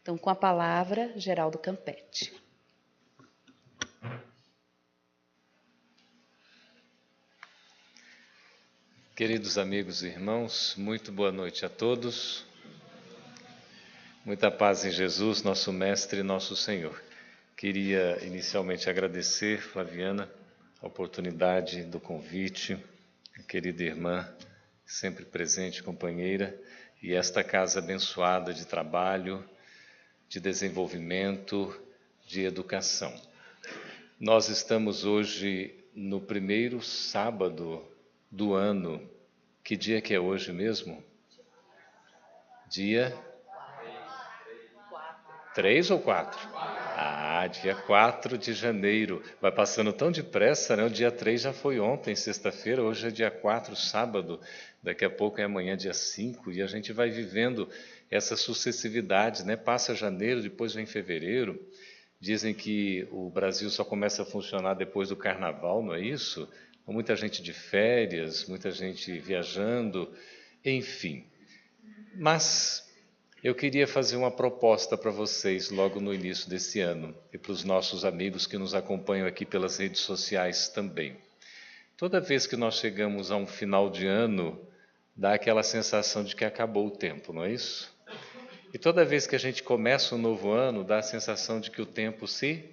Então, com a palavra, Geraldo Campetti. Queridos amigos e irmãos, muito boa noite a todos. Muita paz em Jesus, nosso Mestre e nosso Senhor. Queria inicialmente agradecer, Flaviana, a oportunidade do convite, a querida irmã, sempre presente, companheira, e esta casa abençoada de trabalho, de desenvolvimento, de educação. Nós estamos hoje no primeiro sábado do ano. Que dia que é hoje mesmo? Dia 3 ou 4? Dia 4 de janeiro. Vai passando tão depressa, né? O dia 3 já foi ontem, sexta-feira, hoje é dia 4, sábado. Daqui a pouco é amanhã, dia 5, e a gente vai vivendo essa sucessividade, né? Passa janeiro, depois vem fevereiro. Dizem que o Brasil só começa a funcionar depois do carnaval, não é isso? Com muita gente de férias, muita gente viajando, enfim. Mas eu queria fazer uma proposta para vocês logo no início desse ano e para os nossos amigos que nos acompanham aqui pelas redes sociais também. Toda vez que nós chegamos a um final de ano, dá aquela sensação de que acabou o tempo, não é isso? E toda vez que a gente começa um novo ano, dá a sensação de que o tempo se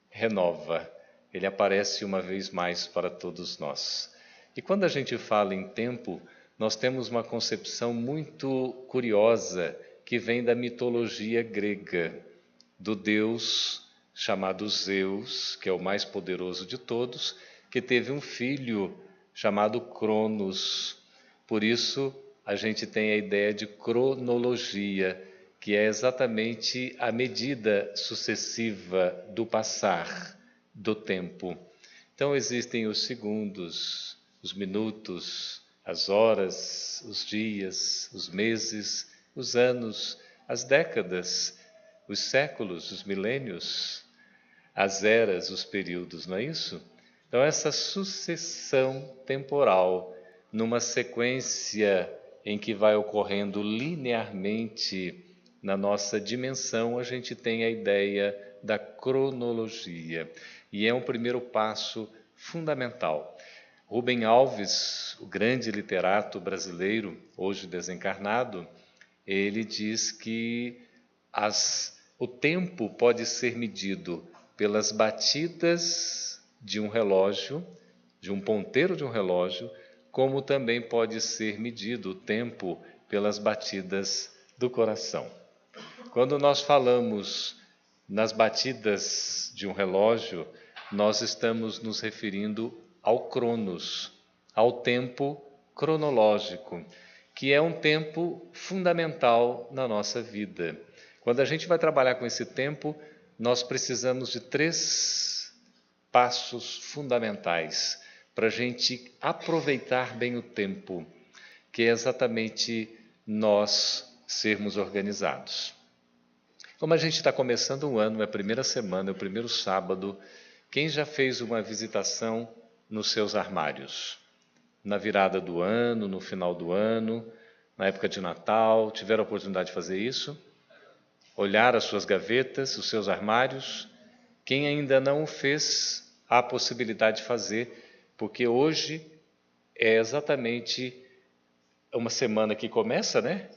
renova. Ele aparece uma vez mais para todos nós. E quando a gente fala em tempo, nós temos uma concepção muito curiosa que vem da mitologia grega, do deus chamado Zeus, que é o mais poderoso de todos, que teve um filho chamado Cronos. Por isso, a gente tem a ideia de cronologia, que é exatamente a medida sucessiva do passar do tempo. Então existem os segundos, os minutos, as horas, os dias, os meses, os anos, as décadas, os séculos, os milênios, as eras, os períodos, não é isso? Então essa sucessão temporal, numa sequência em que vai ocorrendo linearmente na nossa dimensão, a gente tem a ideia da cronologia. E é um primeiro passo fundamental. Rubem Alves, o grande literato brasileiro, hoje desencarnado, ele diz que o tempo pode ser medido pelas batidas de um relógio, de um ponteiro de um relógio, como também pode ser medido o tempo pelas batidas do coração. Quando nós falamos nas batidas de um relógio, nós estamos nos referindo ao Cronos, ao tempo cronológico, que é um tempo fundamental na nossa vida. Quando a gente vai trabalhar com esse tempo, nós precisamos de 3 passos fundamentais para a gente aproveitar bem o tempo, que é exatamente nós sermos organizados. Como a gente está começando um ano, é a primeira semana, é o primeiro sábado, quem já fez uma visitação nos seus armários? Na virada do ano, no final do ano, na época de Natal, tiveram a oportunidade de fazer isso? Olhar as suas gavetas, os seus armários? Quem ainda não o fez, há a possibilidade de fazer, porque hoje é exatamente uma semana que começa, né?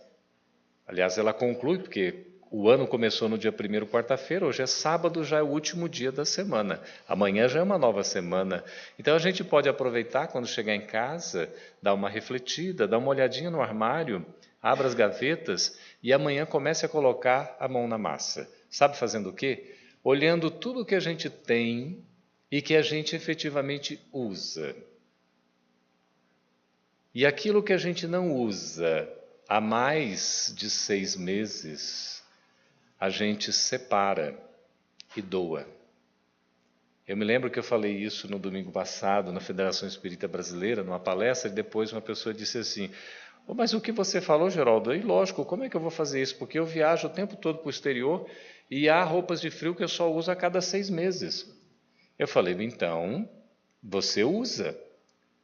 Aliás, ela conclui, porque o ano começou no dia 1º, quarta-feira, hoje é sábado, já é o último dia da semana. Amanhã já é uma nova semana. Então a gente pode aproveitar quando chegar em casa, dar uma refletida, dar uma olhadinha no armário, abra as gavetas e amanhã comece a colocar a mão na massa. Sabe fazendo o quê? Olhando tudo que a gente tem e que a gente efetivamente usa. E aquilo que a gente não usa há mais de 6 meses, a gente separa e doa. Eu me lembro que eu falei isso no domingo passado, na Federação Espírita Brasileira, numa palestra, e depois uma pessoa disse assim, mas o que você falou, Geraldo? E lógico, como é que eu vou fazer isso? Porque eu viajo o tempo todo para o exterior e há roupas de frio que eu só uso a cada 6 meses. Eu falei, então, você usa,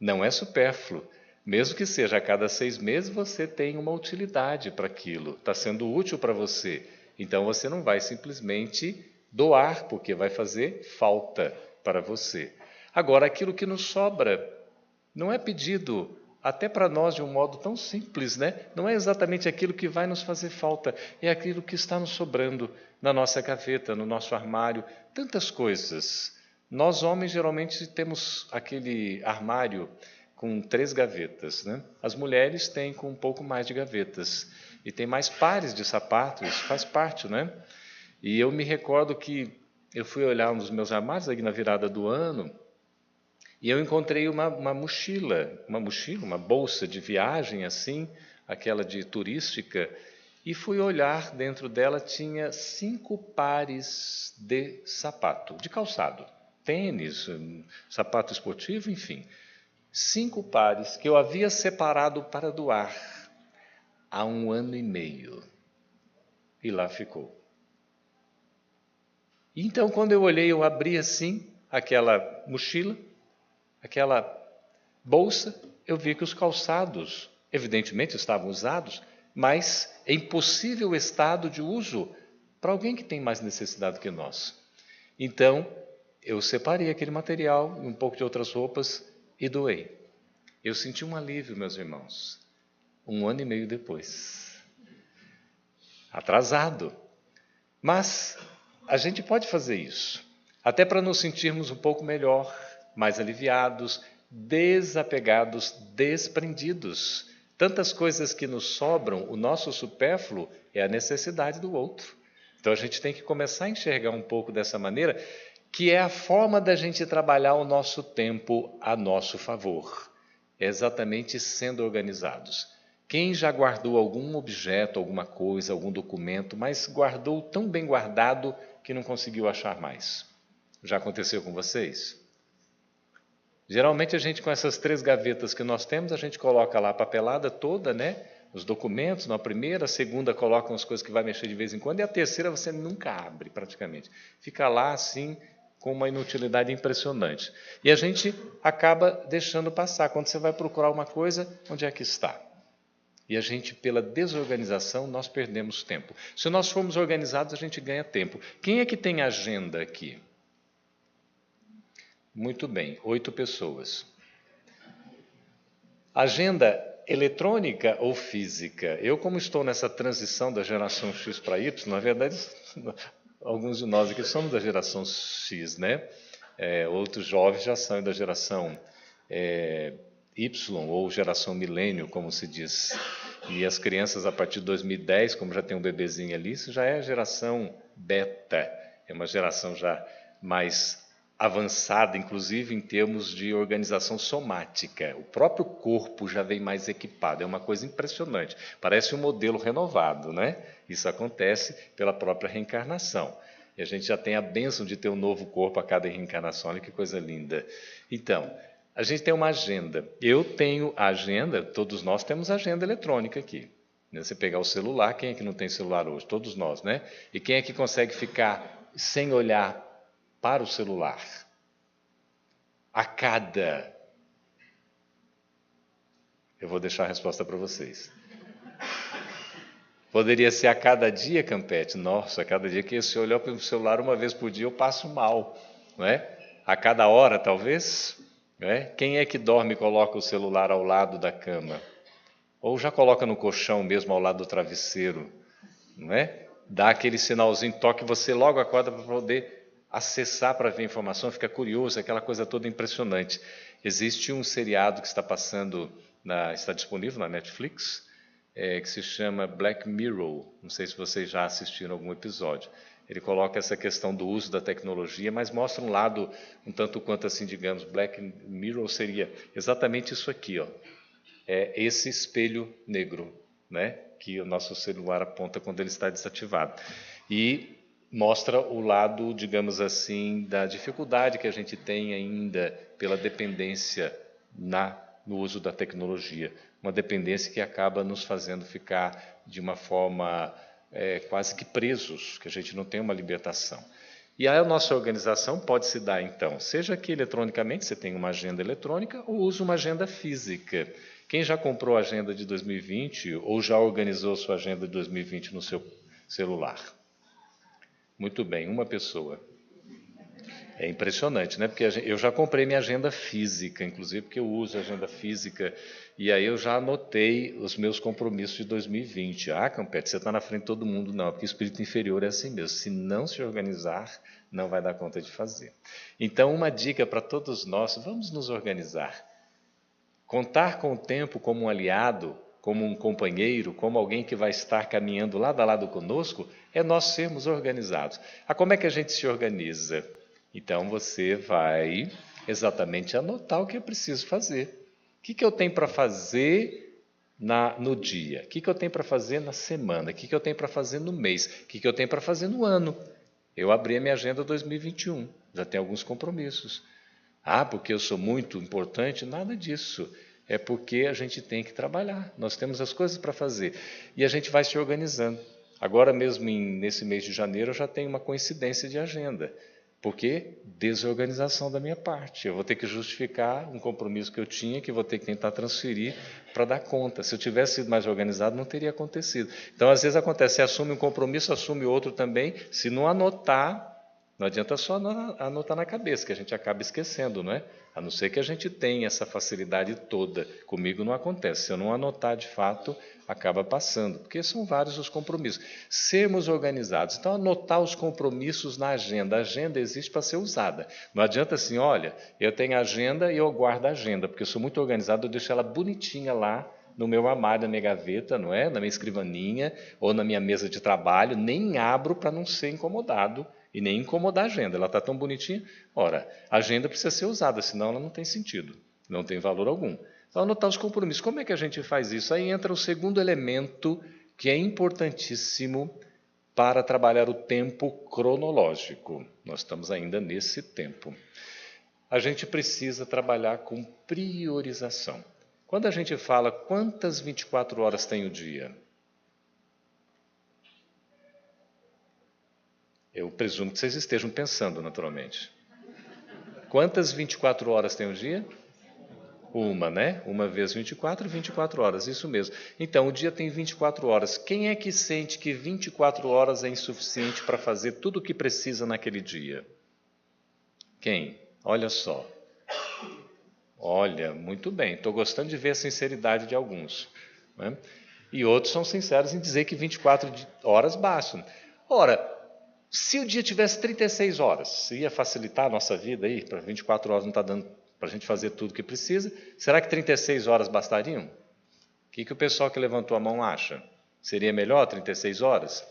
não é supérfluo. Mesmo que seja a cada 6 meses, você tem uma utilidade para aquilo, está sendo útil para você. Então você não vai simplesmente doar, porque vai fazer falta para você. Agora, aquilo que nos sobra não é pedido até para nós de um modo tão simples, né? Não é exatamente aquilo que vai nos fazer falta, é aquilo que está nos sobrando na nossa gaveta, no nosso armário, tantas coisas. Nós homens geralmente temos aquele armário com 3 gavetas, né? As mulheres têm com um pouco mais de gavetas e tem mais pares de sapatos, isso faz parte, né? E eu me recordo que eu fui olhar um dos meus armários aqui na virada do ano e eu encontrei uma mochila, uma bolsa de viagem assim, aquela de turística, e fui olhar, dentro dela tinha 5 pares de sapato, de calçado, tênis, sapato esportivo, enfim. 5 pares que eu havia separado para doar há 1 ano e meio. E lá ficou. Então, quando eu olhei, eu abri assim, aquela mochila, aquela bolsa, eu vi que os calçados, evidentemente, estavam usados, mas em possível estado de uso para alguém que tem mais necessidade que nós. Então, eu separei aquele material, um pouco de outras roupas e doei. Eu senti um alívio, meus irmãos, 1 ano e meio depois. Atrasado. Mas a gente pode fazer isso, até para nos sentirmos um pouco melhor, mais aliviados, desapegados, desprendidos. Tantas coisas que nos sobram, o nosso supérfluo é a necessidade do outro. Então a gente tem que começar a enxergar um pouco dessa maneira, que é a forma da gente trabalhar o nosso tempo a nosso favor. É exatamente sendo organizados. Quem já guardou algum objeto, alguma coisa, algum documento, mas guardou tão bem guardado que não conseguiu achar mais? Já aconteceu com vocês? Geralmente a gente, com essas 3 gavetas que nós temos, a gente coloca lá a papelada toda, né? Os documentos, na primeira, a segunda coloca umas coisas que vai mexer de vez em quando, e a terceira você nunca abre praticamente. Fica lá assim, com uma inutilidade impressionante. E a gente acaba deixando passar. Quando você vai procurar uma coisa, onde é que está? E a gente, pela desorganização, nós perdemos tempo. Se nós formos organizados, a gente ganha tempo. Quem é que tem agenda aqui? Muito bem, 8 pessoas. Agenda eletrônica ou física? Eu, como estou nessa transição da geração X para Y, na verdade, alguns de nós aqui somos da geração X, né? Outros jovens já são da geração Y ou geração milênio, como se diz. E as crianças, a partir de 2010, como já tem um bebezinho ali, isso já é a geração beta. É uma geração já mais avançada, inclusive em termos de organização somática. O próprio corpo já vem mais equipado, é uma coisa impressionante. Parece um modelo renovado, né? Isso acontece pela própria reencarnação. E a gente já tem a bênção de ter um novo corpo a cada reencarnação, olha que coisa linda. Então, a gente tem uma agenda. Eu tenho a agenda, todos nós temos agenda eletrônica aqui. Você pegar o celular, quem é que não tem celular hoje? Todos nós, né? E quem é que consegue ficar sem olhar para o celular? Eu vou deixar a resposta para vocês. Poderia ser a cada dia, Campete. Nossa, a cada dia que se olhar para o celular uma vez por dia, eu passo mal. Não é? A cada hora, talvez. Não é? Quem é que dorme e coloca o celular ao lado da cama? Ou já coloca no colchão mesmo, ao lado do travesseiro? Não é? Dá aquele sinalzinho, toque, você logo acorda para poder acessar para ver informação, fica curioso, aquela coisa toda impressionante. Existe um seriado que está passando, está disponível na Netflix, que se chama Black Mirror. Não sei se vocês já assistiram algum episódio. Ele coloca essa questão do uso da tecnologia, mas mostra um lado um tanto quanto assim, digamos, Black Mirror seria exatamente isso aqui, ó. É esse espelho negro, né, que o nosso celular aponta quando ele está desativado. E mostra o lado, digamos assim, da dificuldade que a gente tem ainda pela dependência no uso da tecnologia. Uma dependência que acaba nos fazendo ficar de uma forma quase que presos, que a gente não tem uma libertação. E a nossa organização pode se dar, então, seja que eletronicamente você tem uma agenda eletrônica ou use uma agenda física. Quem já comprou a agenda de 2020 ou já organizou sua agenda de 2020 no seu celular? Muito bem, uma pessoa. É impressionante, né? Porque eu já comprei minha agenda física, inclusive porque eu uso a agenda física, e aí eu já anotei os meus compromissos de 2020. Ah, Campete, você está na frente de todo mundo. Não, porque o espírito inferior é assim mesmo. Se não se organizar, não vai dar conta de fazer. Então, uma dica para todos nós, vamos nos organizar. Contar com o tempo como um aliado, como um companheiro, como alguém que vai estar caminhando lado a lado conosco, é nós sermos organizados. Ah, como é que a gente se organiza? Então você vai exatamente anotar o que é preciso fazer. O que eu tenho para fazer no dia? O que eu tenho para fazer na semana? O que eu tenho para fazer no mês? O que eu tenho para fazer no ano? Eu abri a minha agenda 2021, já tenho alguns compromissos. Ah, porque eu sou muito importante? Nada disso. É porque a gente tem que trabalhar. Nós temos as coisas para fazer. E a gente vai se organizando. Agora mesmo, nesse mês de janeiro, eu já tenho uma coincidência de agenda. Porque desorganização da minha parte. Eu vou ter que justificar um compromisso que eu tinha, que vou ter que tentar transferir para dar conta. Se eu tivesse sido mais organizado, não teria acontecido. Então, às vezes acontece, você assume um compromisso, assume outro também. Se não anotar, não adianta só anotar na cabeça, que a gente acaba esquecendo, não é? A não ser que a gente tenha essa facilidade toda. Comigo não acontece. Se eu não anotar de fato, acaba passando, porque são vários os compromissos. Sermos organizados. Então, anotar os compromissos na agenda. A agenda existe para ser usada. Não adianta assim, olha, eu tenho a agenda e eu guardo a agenda, porque eu sou muito organizado, eu deixo ela bonitinha lá no meu armário, na minha gaveta, não é? Na minha escrivaninha ou na minha mesa de trabalho, nem abro para não ser incomodado e nem incomodar a agenda. Ela está tão bonitinha. Ora, a agenda precisa ser usada, senão ela não tem sentido, não tem valor algum. Então, anotar os compromissos. Como é que a gente faz isso? Aí entra o segundo elemento que é importantíssimo para trabalhar o tempo cronológico. Nós estamos ainda nesse tempo. A gente precisa trabalhar com priorização. Quando a gente fala quantas 24 horas tem o dia, eu presumo que vocês estejam pensando naturalmente. Quantas 24 horas tem o dia? Uma, né? Uma vezes 24, 24 horas, isso mesmo. Então, o dia tem 24 horas. Quem é que sente que 24 horas é insuficiente para fazer tudo o que precisa naquele dia? Quem? Olha só. Olha, muito bem. Estou gostando de ver a sinceridade de alguns, né? E outros são sinceros em dizer que 24 horas bastam. Ora, se o dia tivesse 36 horas, ia facilitar a nossa vida aí? Para 24 horas não está dando para a gente fazer tudo o que precisa. Será que 36 horas bastariam? O que o pessoal que levantou a mão acha? Seria melhor 36 horas?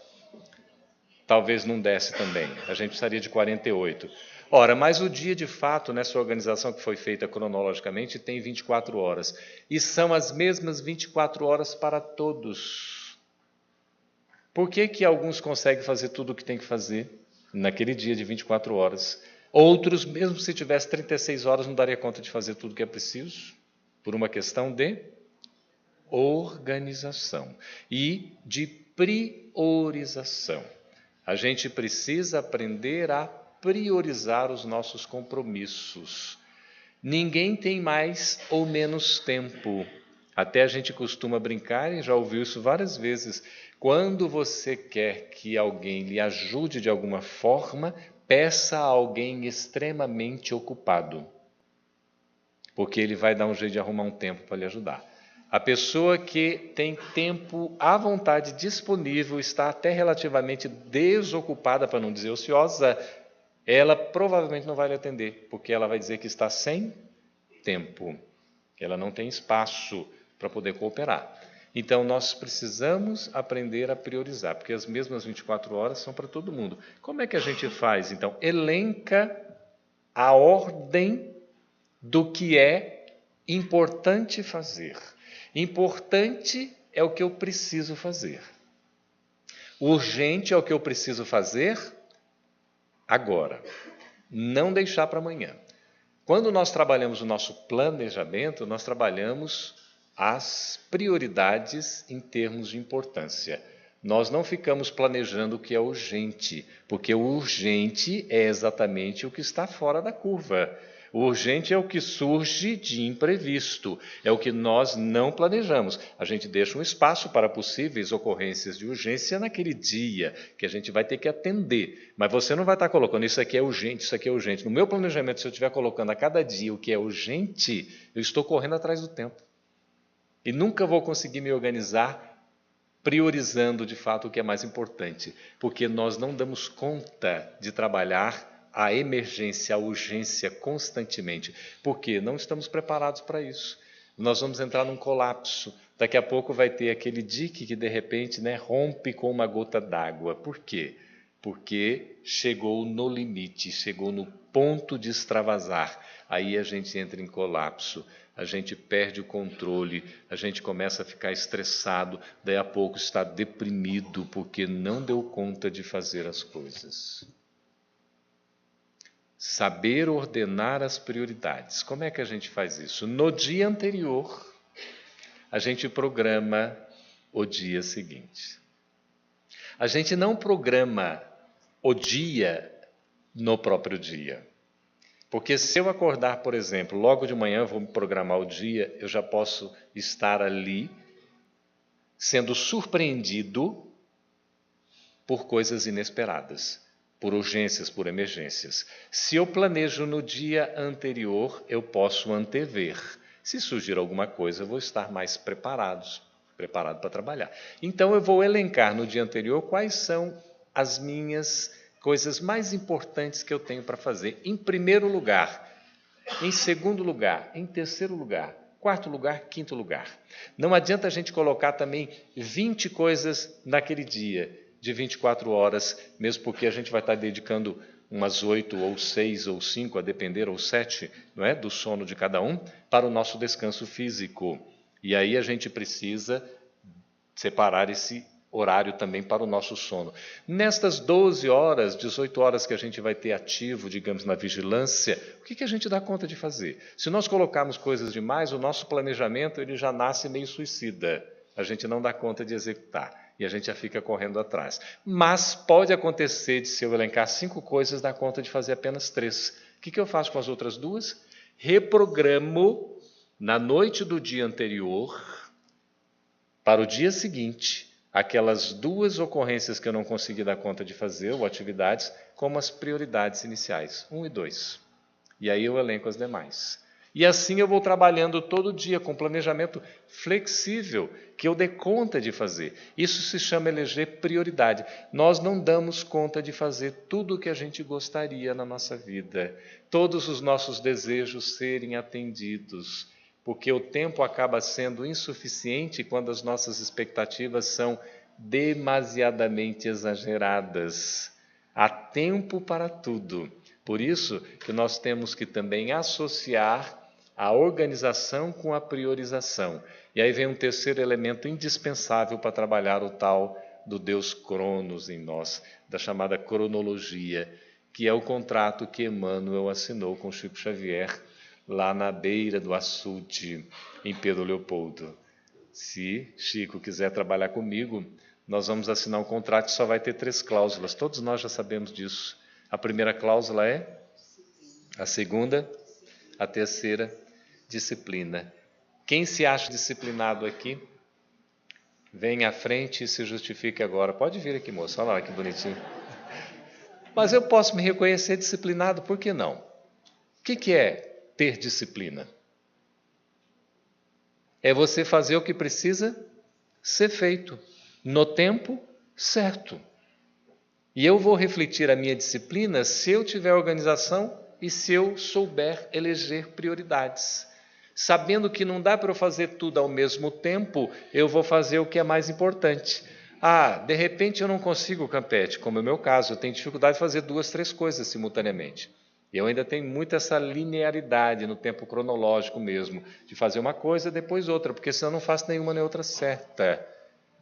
Talvez não desse também. A gente precisaria de 48. Ora, mas o dia de fato, nessa organização que foi feita cronologicamente, tem 24 horas. E são as mesmas 24 horas para todos. Por que alguns conseguem fazer tudo o que tem que fazer naquele dia de 24 horas? Outros, mesmo se tivesse 36 horas, não daria conta de fazer tudo o que é preciso? Por uma questão de organização e de priorização. A gente precisa aprender a priorizar os nossos compromissos. Ninguém tem mais ou menos tempo. Até a gente costuma brincar, e já ouviu isso várias vezes. Quando você quer que alguém lhe ajude de alguma forma, peça a alguém extremamente ocupado, porque ele vai dar um jeito de arrumar um tempo para lhe ajudar. A pessoa que tem tempo à vontade disponível, está até relativamente desocupada, para não dizer ociosa, ela provavelmente não vai lhe atender, porque ela vai dizer que está sem tempo, que ela não tem espaço para poder cooperar. Então, nós precisamos aprender a priorizar, porque as mesmas 24 horas são para todo mundo. Como é que a gente faz, então? Elenca a ordem do que é importante fazer. Importante é o que eu preciso fazer. Urgente é o que eu preciso fazer agora. Não deixar para amanhã. Quando nós trabalhamos o nosso planejamento, nós trabalhamos as prioridades em termos de importância. Nós não ficamos planejando o que é urgente, porque o urgente é exatamente o que está fora da curva. O urgente é o que surge de imprevisto, é o que nós não planejamos. A gente deixa um espaço para possíveis ocorrências de urgência naquele dia, que a gente vai ter que atender. Mas você não vai estar colocando isso aqui é urgente, isso aqui é urgente. No meu planejamento, se eu estiver colocando a cada dia o que é urgente, eu estou correndo atrás do tempo. E nunca vou conseguir me organizar priorizando de fato o que é mais importante, porque nós não damos conta de trabalhar a emergência, a urgência constantemente, porque não estamos preparados para isso. Nós vamos entrar num colapso. Daqui a pouco vai ter aquele dique que de repente, rompe com uma gota d'água. Por quê? Porque chegou no limite, chegou no ponto de extravasar. Aí a gente entra em colapso, a gente perde o controle, a gente começa a ficar estressado, daí a pouco está deprimido porque não deu conta de fazer as coisas. Saber ordenar as prioridades. Como é que a gente faz isso? No dia anterior, a gente programa o dia seguinte. A gente não programa o dia no próprio dia. Porque se eu acordar, por exemplo, logo de manhã vou me programar o dia, eu já posso estar ali sendo surpreendido por coisas inesperadas, por urgências, por emergências. Se eu planejo no dia anterior, eu posso antever. Se surgir alguma coisa, eu vou estar mais preparado para trabalhar. Então eu vou elencar no dia anterior quais são as minhas coisas mais importantes que eu tenho para fazer, em primeiro lugar, em segundo lugar, em terceiro lugar, quarto lugar, quinto lugar. Não adianta a gente colocar também 20 coisas naquele dia, de 24 horas, mesmo porque a gente vai estar dedicando umas 8 ou 6 ou 5, a depender, ou 7, do sono de cada um, para o nosso descanso físico. E aí a gente precisa separar esse horário também para o nosso sono. Nestas 12 horas, 18 horas que a gente vai ter ativo, digamos, na vigilância, o que a gente dá conta de fazer? Se nós colocarmos coisas demais, o nosso planejamento ele já nasce meio suicida. A gente não dá conta de executar e a gente já fica correndo atrás. Mas pode acontecer de, se eu elencar 5 coisas, dar conta de fazer apenas 3. O que eu faço com as outras 2? Reprogramo na noite do dia anterior para o dia seguinte aquelas 2 ocorrências que eu não consegui dar conta de fazer, ou atividades, como as prioridades iniciais, 1 e 2. E aí eu elenco as demais. E assim eu vou trabalhando todo dia com planejamento flexível, que eu dê conta de fazer. Isso se chama eleger prioridade. Nós não damos conta de fazer tudo o que a gente gostaria na nossa vida. Todos os nossos desejos serem atendidos. Porque o tempo acaba sendo insuficiente quando as nossas expectativas são demasiadamente exageradas. Há tempo para tudo. Por isso que nós temos que também associar a organização com a priorização. E aí vem um terceiro elemento indispensável para trabalhar o tal do Deus Cronos em nós, da chamada cronologia, que é o contrato que Emmanuel assinou com Chico Xavier, lá na beira do açude, em Pedro Leopoldo. Se Chico quiser trabalhar comigo, nós vamos assinar um contrato que só vai ter 3 cláusulas. Todos nós já sabemos disso. A primeira cláusula é? A segunda? A terceira? Disciplina. Quem se acha disciplinado aqui? Vem à frente e se justifique agora. Pode vir aqui, moça. Olha lá que bonitinho. Mas eu posso me reconhecer disciplinado, por que não? O que é ter disciplina? É você fazer o que precisa ser feito, no tempo certo. E eu vou refletir a minha disciplina se eu tiver organização e se eu souber eleger prioridades. Sabendo que não dá para eu fazer tudo ao mesmo tempo, eu vou fazer o que é mais importante. De repente eu não consigo, Campete, como é o meu caso, eu tenho dificuldade de fazer 2, 3 coisas simultaneamente. E eu ainda tenho muito essa linearidade no tempo cronológico mesmo, de fazer uma coisa depois outra, porque senão eu não faço nenhuma nem outra certa.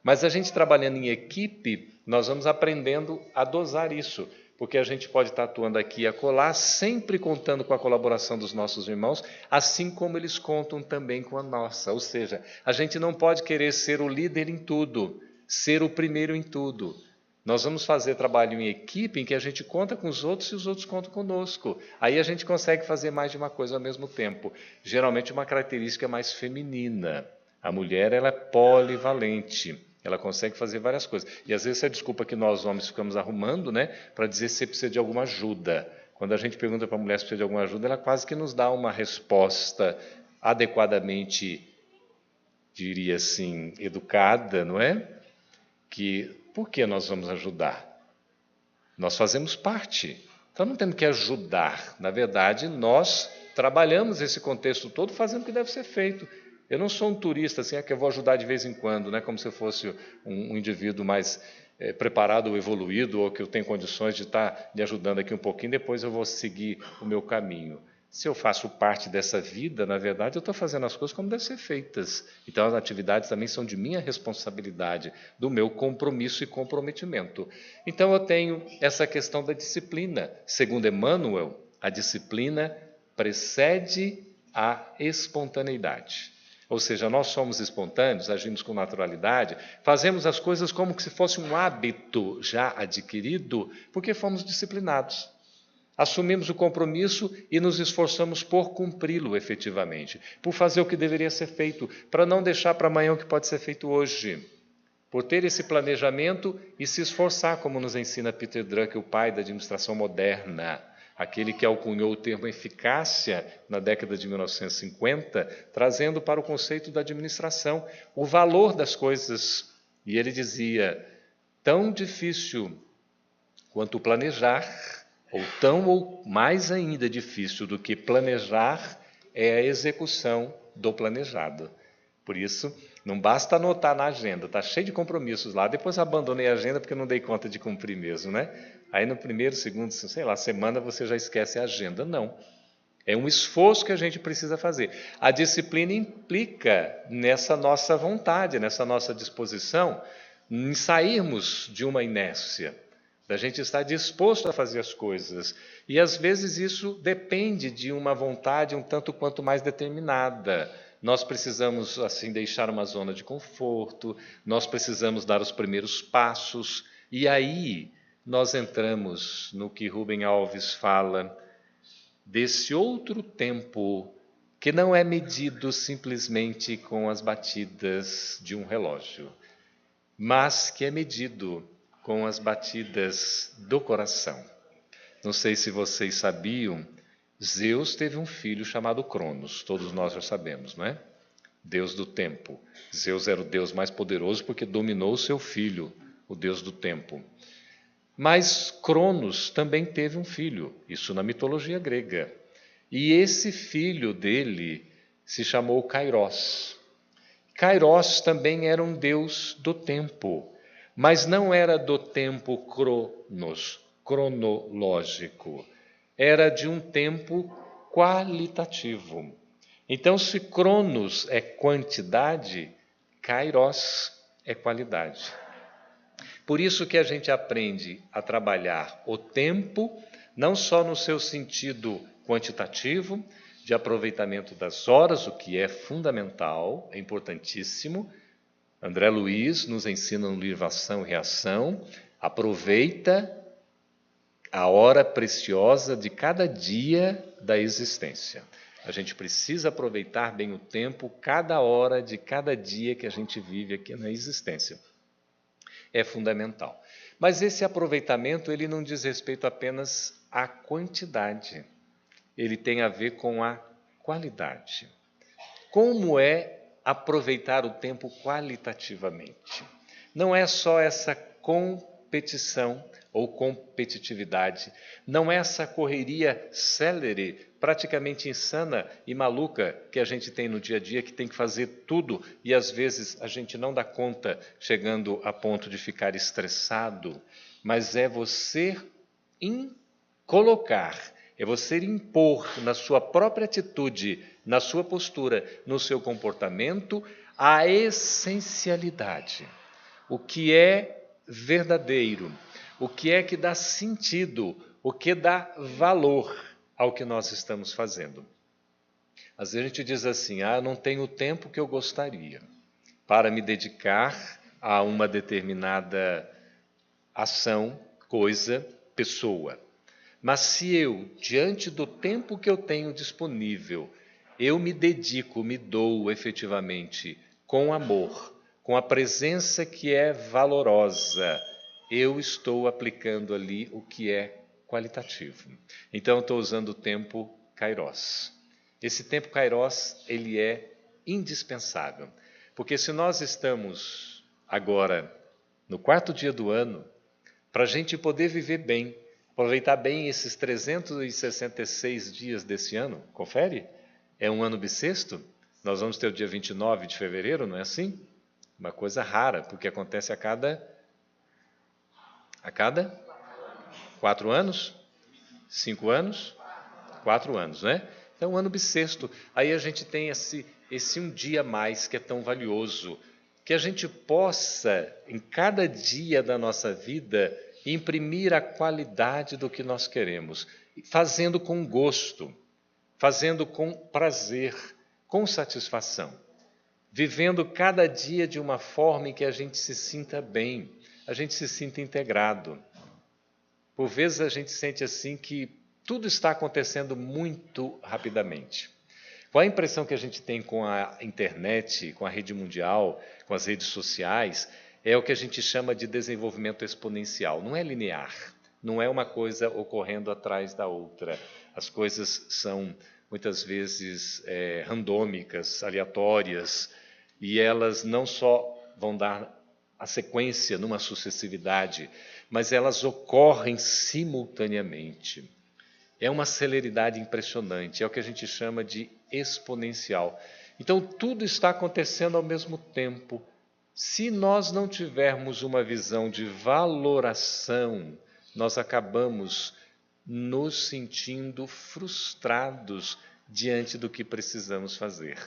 Mas a gente trabalhando em equipe, nós vamos aprendendo a dosar isso, porque a gente pode estar atuando aqui e acolá, sempre contando com a colaboração dos nossos irmãos, assim como eles contam também com a nossa. Ou seja, a gente não pode querer ser o líder em tudo, ser o primeiro em tudo. Nós vamos fazer trabalho em equipe em que a gente conta com os outros e os outros contam conosco. Aí a gente consegue fazer mais de uma coisa ao mesmo tempo. Geralmente uma característica mais feminina. A mulher ela é polivalente. Ela consegue fazer várias coisas. E às vezes é desculpa que nós homens ficamos arrumando, né, para dizer se precisa de alguma ajuda. Quando a gente pergunta para a mulher se precisa de alguma ajuda, ela quase que nos dá uma resposta adequadamente, diria assim, educada, não é? Por que nós vamos ajudar? Nós fazemos parte. Então não temos que ajudar. Na verdade, nós trabalhamos esse contexto todo fazendo o que deve ser feito. Eu não sou um turista assim, que eu vou ajudar de vez em quando, né? Como se eu fosse um indivíduo mais preparado ou evoluído, ou que eu tenho condições de estar me ajudando aqui um pouquinho, depois eu vou seguir o meu caminho. Se eu faço parte dessa vida, na verdade, eu estou fazendo as coisas como devem ser feitas. Então, as atividades também são de minha responsabilidade, do meu compromisso e comprometimento. Então, eu tenho essa questão da disciplina. Segundo Emmanuel, a disciplina precede a espontaneidade. Ou seja, nós somos espontâneos, agimos com naturalidade, fazemos as coisas como se fosse um hábito já adquirido, porque fomos disciplinados. Assumimos o compromisso e nos esforçamos por cumpri-lo efetivamente, por fazer o que deveria ser feito, para não deixar para amanhã o que pode ser feito hoje. Por ter esse planejamento e se esforçar, como nos ensina Peter Drucker, o pai da administração moderna, aquele que alcunhou o termo eficácia na década de 1950, trazendo para o conceito da administração o valor das coisas. E ele dizia, tão difícil quanto planejar, ou tão ou mais ainda difícil do que planejar é a execução do planejado. Por isso, não basta anotar na agenda, está cheio de compromissos lá, depois abandonei a agenda porque não dei conta de cumprir mesmo, né? Aí no primeiro, segundo, sei lá, semana você já esquece a agenda. Não. É um esforço que a gente precisa fazer. A disciplina implica nessa nossa vontade, nessa nossa disposição, em sairmos de uma inércia, da gente estar disposto a fazer as coisas. E às vezes isso depende de uma vontade um tanto quanto mais determinada. Nós precisamos, assim, deixar uma zona de conforto, nós precisamos dar os primeiros passos, e aí nós entramos no que Rubem Alves fala, desse outro tempo que não é medido simplesmente com as batidas de um relógio, mas que é medido com as batidas do coração. Não sei se vocês sabiam, Zeus teve um filho chamado Cronos, todos nós já sabemos, não é? Deus do tempo. Zeus era o deus mais poderoso porque dominou o seu filho, o deus do tempo. Mas Cronos também teve um filho, isso na mitologia grega. E esse filho dele se chamou Kairos. Kairos também era um deus do tempo, mas não era do tempo cronológico, era de um tempo qualitativo. Então, se Cronos é quantidade, Kairos é qualidade. Por isso que a gente aprende a trabalhar o tempo, não só no seu sentido quantitativo, de aproveitamento das horas, o que é fundamental, é importantíssimo. André Luiz nos ensina no livro Ação e Reação, aproveita a hora preciosa de cada dia da existência. A gente precisa aproveitar bem o tempo, cada hora de cada dia que a gente vive aqui na existência. É fundamental. Mas esse aproveitamento ele não diz respeito apenas à quantidade, ele tem a ver com a qualidade. Como é aproveitar o tempo qualitativamente? Não é só essa competição ou competitividade, não é essa correria célere, praticamente insana e maluca que a gente tem no dia a dia, que tem que fazer tudo e às vezes a gente não dá conta, chegando a ponto de ficar estressado, mas é você colocar, é você impor na sua própria atitude, na sua postura, no seu comportamento, a essencialidade, o que é verdadeiro, o que é que dá sentido, o que dá valor ao que nós estamos fazendo. Às vezes a gente diz assim, não tenho o tempo que eu gostaria para me dedicar a uma determinada ação, coisa, pessoa. Mas se eu, diante do tempo que eu tenho disponível, eu me dedico, me dou efetivamente com amor, com a presença que é valorosa, eu estou aplicando ali o que é qualitativo. Então, eu estou usando o tempo kairos. Esse tempo kairos, ele é indispensável. Porque se nós estamos agora no 4º dia do ano, para a gente poder viver bem, aproveitar bem esses 366 dias desse ano, confere? É um ano bissexto, nós vamos ter o dia 29 de fevereiro, não é assim? Uma coisa rara, porque acontece a cada 4 anos? 5 anos? 4 anos, né? Então, um ano bissexto. Aí a gente tem esse um dia a mais que é tão valioso, que a gente possa, em cada dia da nossa vida, imprimir a qualidade do que nós queremos, fazendo com gosto, fazendo com prazer, com satisfação, vivendo cada dia de uma forma em que a gente se sinta bem, a gente se sinta integrado. Por vezes a gente sente assim que tudo está acontecendo muito rapidamente. Qual a impressão que a gente tem com a internet, com a rede mundial, com as redes sociais? É o que a gente chama de desenvolvimento exponencial. Não é linear, não é uma coisa ocorrendo atrás da outra. As coisas são muitas vezes randômicas, aleatórias, e elas não só vão dar a sequência numa sucessividade, mas elas ocorrem simultaneamente. É uma celeridade impressionante, é o que a gente chama de exponencial. Então, tudo está acontecendo ao mesmo tempo. Se nós não tivermos uma visão de valoração, nós acabamos nos sentindo frustrados diante do que precisamos fazer.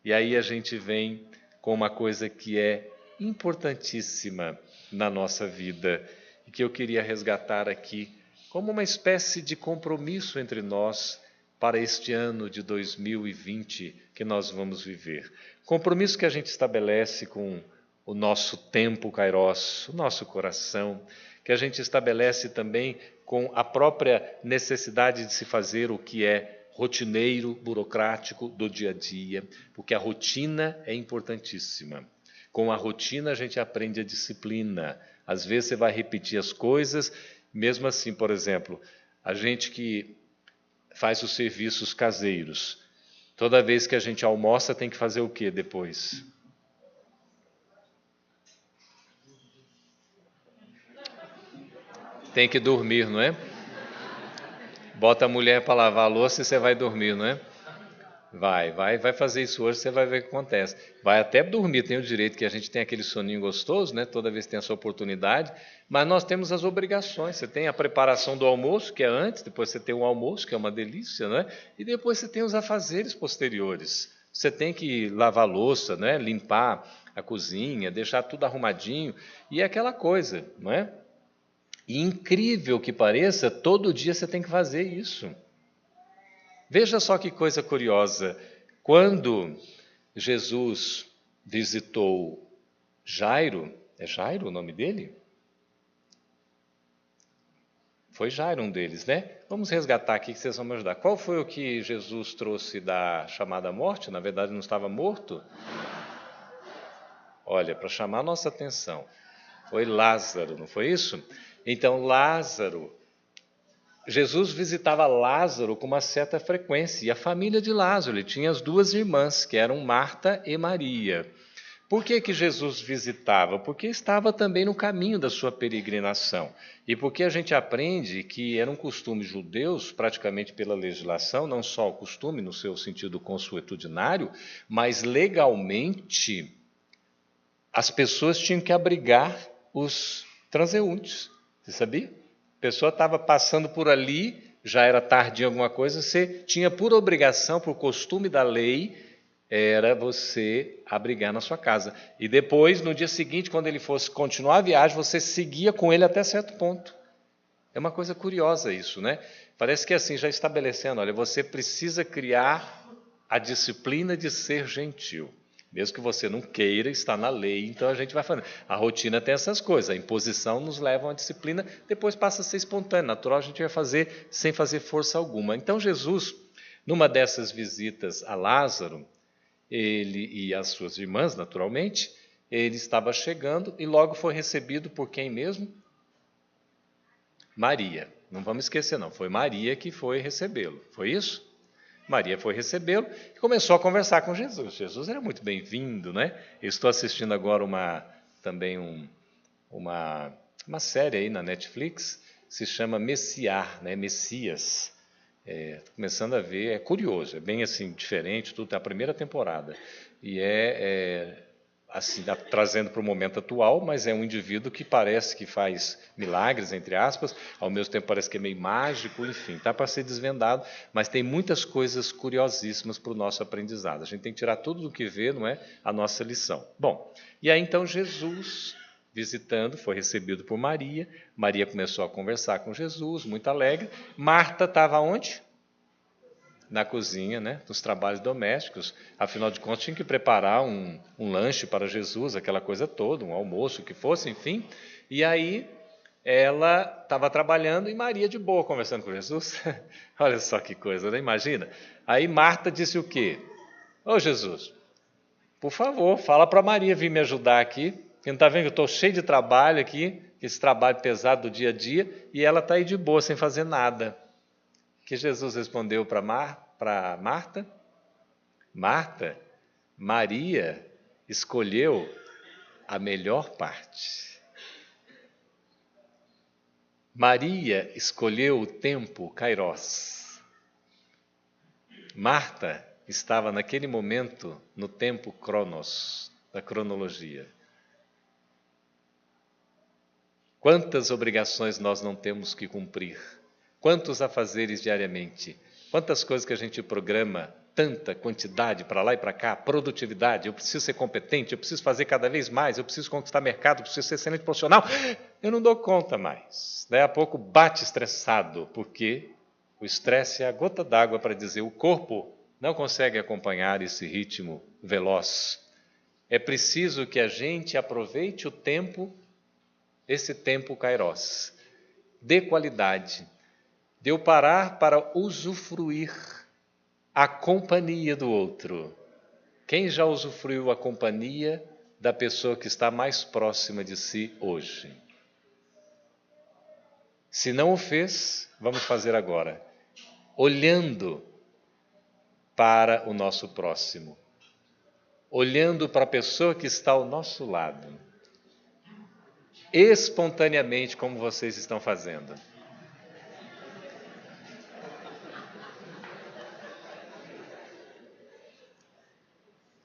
E aí a gente vem com uma coisa que é importantíssima na nossa vida e que eu queria resgatar aqui como uma espécie de compromisso entre nós para este ano de 2020 que nós vamos viver. Compromisso que a gente estabelece com o nosso tempo kairos, o nosso coração, que a gente estabelece também com a própria necessidade de se fazer o que é rotineiro, burocrático do dia a dia, porque a rotina é importantíssima. Com a rotina a gente aprende a disciplina. Às vezes você vai repetir as coisas, mesmo assim, por exemplo, a gente que faz os serviços caseiros, toda vez que a gente almoça tem que fazer o quê depois? Tem que dormir, não é? Bota a mulher para lavar a louça e você vai dormir, não é? Vai fazer isso hoje, você vai ver o que acontece. Vai até dormir, tem o direito que a gente tem aquele soninho gostoso, né? Toda vez que tem essa oportunidade, mas nós temos as obrigações. Você tem a preparação do almoço, que é antes, depois você tem o almoço, que é uma delícia, né? E depois você tem os afazeres posteriores. Você tem que lavar a louça, né? Limpar a cozinha, deixar tudo arrumadinho, e é aquela coisa, não é? E incrível que pareça, todo dia você tem que fazer isso. Veja só que coisa curiosa. Quando Jesus visitou Jairo, é Jairo o nome dele? Foi Jairo um deles, né? Vamos resgatar aqui que vocês vão me ajudar. Qual foi o que Jesus trouxe da chamada morte? Na verdade não estava morto? Olha, para chamar a nossa atenção. Foi Lázaro, não foi isso? Então Lázaro... Jesus visitava Lázaro com uma certa frequência, e a família de Lázaro, ele tinha as 2 irmãs, que eram Marta e Maria. Por que Jesus visitava? Porque estava também no caminho da sua peregrinação. E porque a gente aprende que era um costume judeus, praticamente pela legislação, não só o costume no seu sentido consuetudinário, mas legalmente as pessoas tinham que abrigar os transeuntes. Você sabia? A pessoa estava passando por ali, já era tarde em alguma coisa, você tinha por obrigação, por costume da lei, era você abrigar na sua casa. E depois, no dia seguinte, quando ele fosse continuar a viagem, você seguia com ele até certo ponto. É uma coisa curiosa isso, né? Parece que assim, já estabelecendo, olha, você precisa criar a disciplina de ser gentil. Mesmo que você não queira, está na lei, então a gente vai fazendo. A rotina tem essas coisas, a imposição nos leva a uma disciplina, depois passa a ser espontâneo, natural, a gente vai fazer sem fazer força alguma. Então Jesus, numa dessas visitas a Lázaro, ele e as suas irmãs, naturalmente, ele estava chegando e logo foi recebido por quem mesmo? Maria. Não vamos esquecer não, foi Maria que foi recebê-lo, foi isso? Maria foi recebê-lo e começou a conversar com Jesus. Jesus era muito bem-vindo, né? Eu estou assistindo agora uma série aí na Netflix, se chama Messiar, né? Messias. Estou começando a ver, é curioso, é bem assim, diferente, tudo, é a primeira temporada. E assim, trazendo para o momento atual, mas é um indivíduo que parece que faz milagres, entre aspas, ao mesmo tempo parece que é meio mágico, enfim, está para ser desvendado, mas tem muitas coisas curiosíssimas para o nosso aprendizado. A gente tem que tirar tudo do que vê, não é? A nossa lição. Bom, e aí então Jesus, visitando, foi recebido por Maria, Maria começou a conversar com Jesus, muito alegre. Marta estava onde? Na cozinha, né, nos trabalhos domésticos, afinal de contas tinha que preparar um lanche para Jesus, aquela coisa toda, um almoço, o que fosse, enfim. E aí ela estava trabalhando e Maria de boa conversando com Jesus. Olha só que coisa, né? Imagina. Aí Marta disse o quê? Ô Jesus, por favor, fala para Maria vir me ajudar aqui, porque não está vendo que eu estou cheio de trabalho aqui, esse trabalho pesado do dia a dia, e ela está aí de boa, sem fazer nada. Que Jesus respondeu para Marta? Marta, Maria escolheu a melhor parte. Maria escolheu o tempo Kairos. Marta estava naquele momento no tempo Cronos, da cronologia. Quantas obrigações nós não temos que cumprir? Quantos afazeres diariamente? Quantas coisas que a gente programa, tanta quantidade para lá e para cá, produtividade, eu preciso ser competente, eu preciso fazer cada vez mais, eu preciso conquistar mercado, eu preciso ser excelente profissional. Eu não dou conta mais. Daí a pouco bate estressado, porque o estresse é a gota d'água para dizer o corpo não consegue acompanhar esse ritmo veloz. É preciso que a gente aproveite o tempo, esse tempo Kairos, dê qualidade, de eu parar para usufruir a companhia do outro. Quem já usufruiu a companhia da pessoa que está mais próxima de si hoje? Se não o fez, vamos fazer agora. Olhando para o nosso próximo. Olhando para a pessoa que está ao nosso lado. Espontaneamente, como vocês estão fazendo.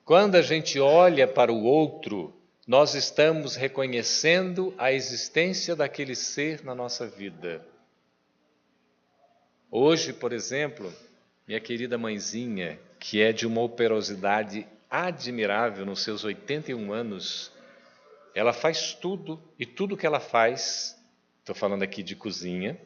Quando a gente olha para o outro, nós estamos reconhecendo a existência daquele ser na nossa vida. Hoje, por exemplo, minha querida mãezinha, que é de uma operosidade admirável nos seus 81 anos, ela faz tudo, e tudo que ela faz, estou falando aqui de cozinha,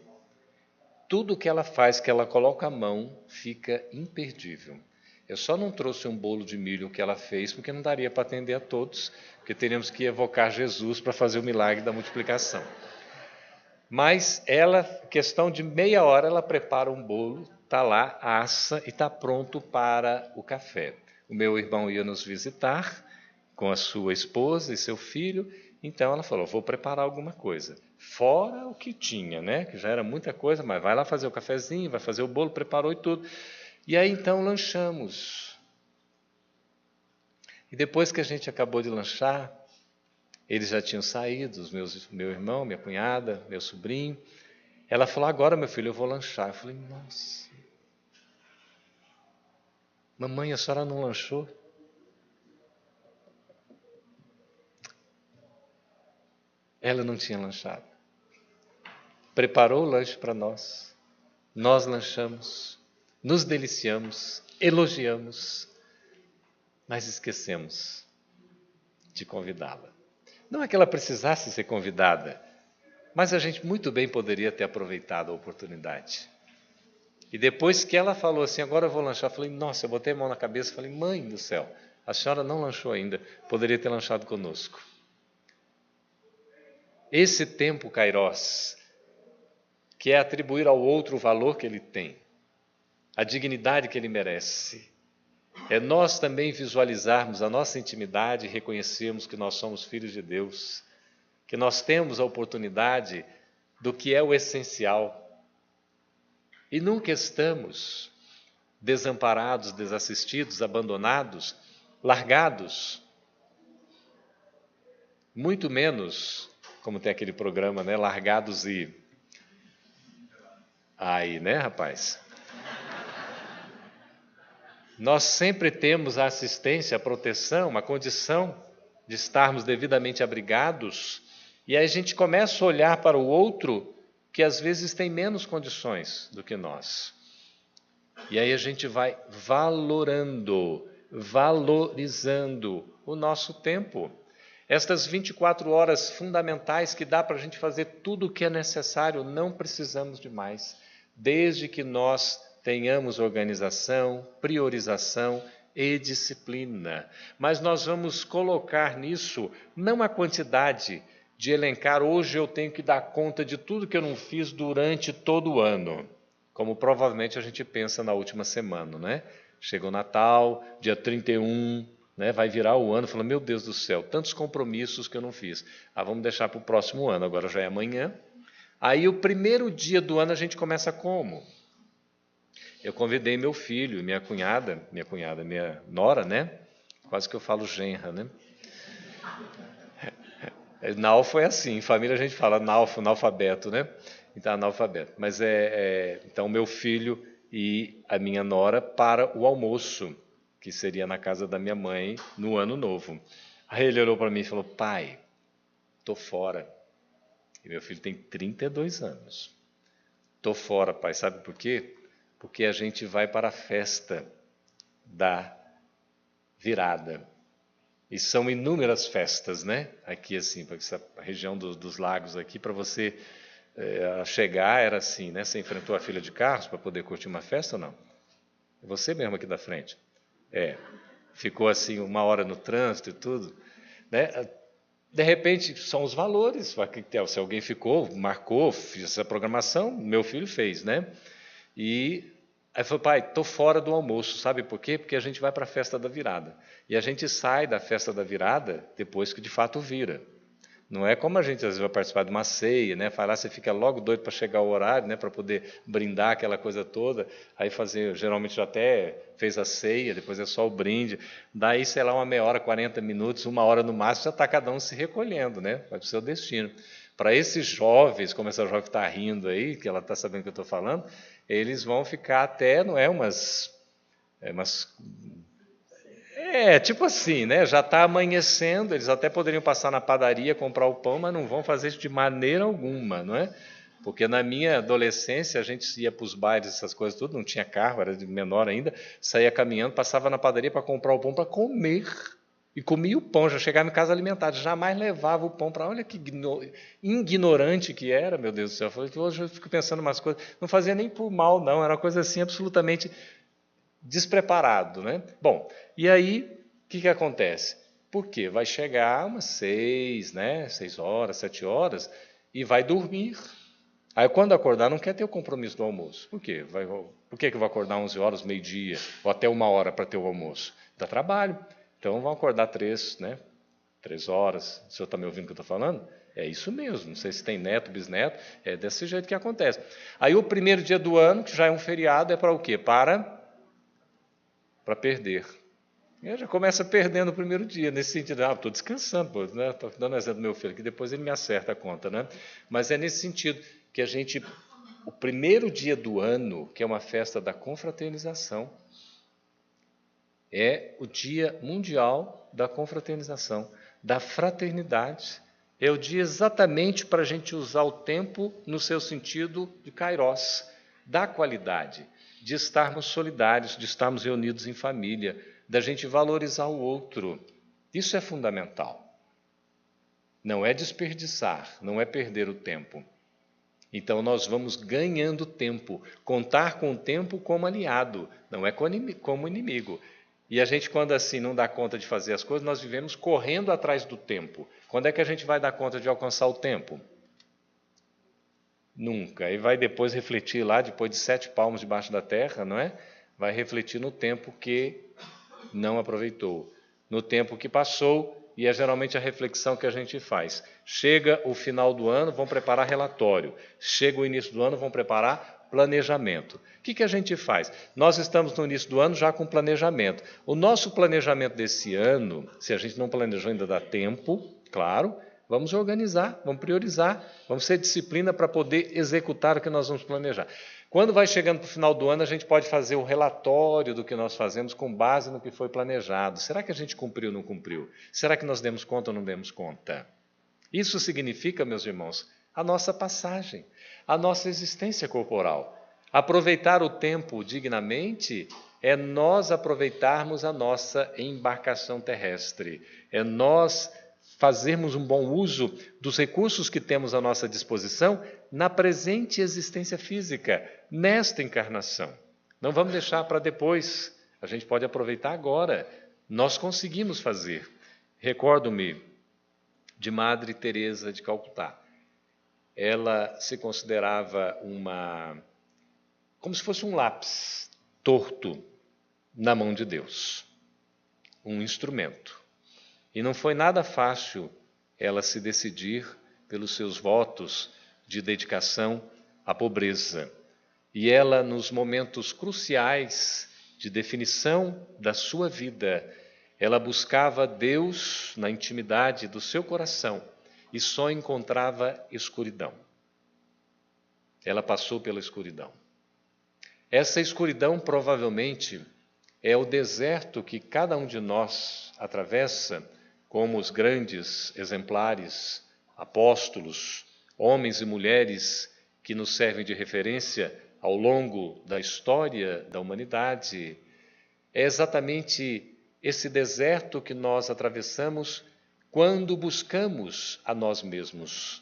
tudo que ela faz, que ela coloca a mão, fica imperdível. Eu só não trouxe um bolo de milho que ela fez, porque não daria para atender a todos, porque teríamos que evocar Jesus para fazer o milagre da multiplicação. Mas ela, questão de meia hora, ela prepara um bolo, está lá, assa e está pronto para o café. O meu irmão ia nos visitar com a sua esposa e seu filho, então ela falou, vou preparar alguma coisa. Fora o que tinha, né? Que já era muita coisa, mas vai lá fazer o cafezinho, vai fazer o bolo, preparou e tudo. E aí então lanchamos. E depois que a gente acabou de lanchar, eles já tinham saído, meu irmão, minha cunhada, meu sobrinho. Ela falou, agora meu filho, eu vou lanchar. Eu falei, nossa, mamãe, a senhora não lanchou? Ela não tinha lanchado. Preparou o lanche para nós. Nós lanchamos, nos deliciamos, elogiamos, mas esquecemos de convidá-la. Não é que ela precisasse ser convidada, mas a gente muito bem poderia ter aproveitado a oportunidade. E depois que ela falou assim, agora eu vou lanchar, eu falei, nossa, eu botei a mão na cabeça e falei, mãe do céu, A senhora não lanchou ainda, poderia ter lanchado conosco. Esse tempo Kairos, que é atribuir ao outro o valor que ele tem, a dignidade que ele merece, é nós também visualizarmos a nossa intimidade e reconhecermos que nós somos filhos de Deus, que nós temos a oportunidade do que é o essencial. E nunca estamos desamparados, desassistidos, abandonados, largados. Muito menos, como tem aquele programa, né? Largados e... Aí, né, rapaz? Nós sempre temos a assistência, a proteção, a condição de estarmos devidamente abrigados, e aí a gente começa a olhar para o outro que às vezes tem menos condições do que nós. E aí a gente vai valorizando o nosso tempo. Estas 24 horas fundamentais que dá para a gente fazer tudo o que é necessário, não precisamos de mais, desde que nós tenhamos organização, priorização e disciplina. Mas nós vamos colocar nisso não a quantidade de elencar, hoje eu tenho que dar conta de tudo que eu não fiz durante todo o ano, como provavelmente a gente pensa na última semana, né? Chega o Natal, dia 31, né? Vai virar o ano, fala, meu Deus do céu, tantos compromissos que eu não fiz. Vamos deixar para o próximo ano, agora já é amanhã. Aí o primeiro dia do ano a gente começa como? Eu convidei meu filho e minha nora, né? Quase que eu falo genra, né? Nau foi assim, em família a gente fala analfabeto, né? Então, analfabeto. Mas então, meu filho e a minha nora para o almoço, que seria na casa da minha mãe no ano novo. Aí ele olhou para mim e falou, pai, estou fora. E meu filho tem 32 anos. Estou fora, pai, sabe por quê? Porque a gente vai para a festa da virada. E são inúmeras festas, né? Aqui, assim, para essa região dos lagos aqui, para você chegar, era assim, né? Você enfrentou a fila de carros para poder curtir uma festa ou não? Você mesmo aqui da frente. Ficou assim 1 hora no trânsito e tudo, né? De repente, são os valores. Se alguém ficou, marcou, fez essa programação, meu filho fez, né? E aí falou, pai, estou fora do almoço, sabe por quê? Porque a gente vai para a festa da virada. E a gente sai da festa da virada depois que de fato vira. Não é como a gente às vezes vai participar de uma ceia, né? Falar, você fica logo doido para chegar o horário, né? Para poder brindar aquela coisa toda. Aí geralmente já até fez a ceia, depois é só o brinde. Daí, sei lá, 1 hora, 40 minutos, 1 hora no máximo, já está cada um se recolhendo, né? Vai para o seu destino. Para esses jovens, como essa jovem que está rindo aí, que ela está sabendo o que eu estou falando, eles vão ficar até, não é tipo assim, né? Já está amanhecendo, eles até poderiam passar na padaria, comprar o pão, mas não vão fazer isso de maneira alguma, não é? Porque na minha adolescência a gente ia para os bailes, essas coisas tudo, não tinha carro, era de menor ainda, saía caminhando, passava na padaria para comprar o pão para comer. E comia o pão, já chegava em casa alimentado, jamais levava o pão para... Olha que ignorante que era, meu Deus do céu. Hoje eu fico pensando umas coisas, não fazia nem por mal, não, era uma coisa assim absolutamente despreparado, né? Bom, e aí, o que acontece? Por quê? Vai chegar umas 6, né? 6 horas, 7 horas, e vai dormir. Aí quando acordar, não quer ter o compromisso do almoço. Por quê? Por que eu vou acordar 11 horas, meio-dia, ou até 1 hora para ter o almoço? Dá trabalho. Então vão acordar 3, né? 3 horas. O senhor está me ouvindo o que eu estou falando? É isso mesmo. Não sei se tem neto, bisneto. É desse jeito que acontece. Aí o primeiro dia do ano, que já é um feriado, é para o quê? Para perder. Eu já começa perdendo o primeiro dia, nesse sentido. Estou descansando, né? Estou dando exemplo do meu filho, que depois ele me acerta a conta, né? Mas é nesse sentido que o primeiro dia do ano, que é uma festa da confraternização, é o Dia Mundial da Confraternização, da Fraternidade. É o dia exatamente para a gente usar o tempo no seu sentido de kairos, da qualidade, de estarmos solidários, de estarmos reunidos em família, da gente valorizar o outro. Isso é fundamental. Não é desperdiçar, não é perder o tempo. Então nós vamos ganhando tempo, contar com o tempo como aliado, não é como inimigo. E a gente, quando assim não dá conta de fazer as coisas, nós vivemos correndo atrás do tempo. Quando é que a gente vai dar conta de alcançar o tempo? Nunca. E vai depois refletir lá, depois de 7 palmos debaixo da terra, não é? Vai refletir no tempo que não aproveitou, no tempo que passou, e é geralmente a reflexão que a gente faz. Chega o final do ano, vão preparar relatório. Chega o início do ano, vão preparar planejamento. O que a gente faz? Nós estamos no início do ano já com planejamento. O nosso planejamento desse ano, se a gente não planejou ainda dá tempo, claro, vamos organizar, vamos priorizar, vamos ter disciplina para poder executar o que nós vamos planejar. Quando vai chegando para o final do ano, a gente pode fazer um relatório do que nós fazemos com base no que foi planejado. Será que a gente cumpriu ou não cumpriu? Será que nós demos conta ou não demos conta? Isso significa, meus irmãos, a nossa passagem, a nossa existência corporal. Aproveitar o tempo dignamente é nós aproveitarmos a nossa embarcação terrestre, é nós fazermos um bom uso dos recursos que temos à nossa disposição na presente existência física, nesta encarnação. Não vamos deixar para depois, a gente pode aproveitar agora. Nós conseguimos fazer. Recordo-me de Madre Teresa de Calcutá. Ela se considerava como se fosse um lápis torto na mão de Deus, um instrumento. E não foi nada fácil ela se decidir pelos seus votos de dedicação à pobreza. E ela, nos momentos cruciais de definição da sua vida, ela buscava Deus na intimidade do seu coração e só encontrava escuridão. Ela passou pela escuridão. Essa escuridão provavelmente é o deserto que cada um de nós atravessa, como os grandes exemplares, apóstolos, homens e mulheres que nos servem de referência ao longo da história da humanidade. É exatamente esse deserto que nós atravessamos quando buscamos a nós mesmos,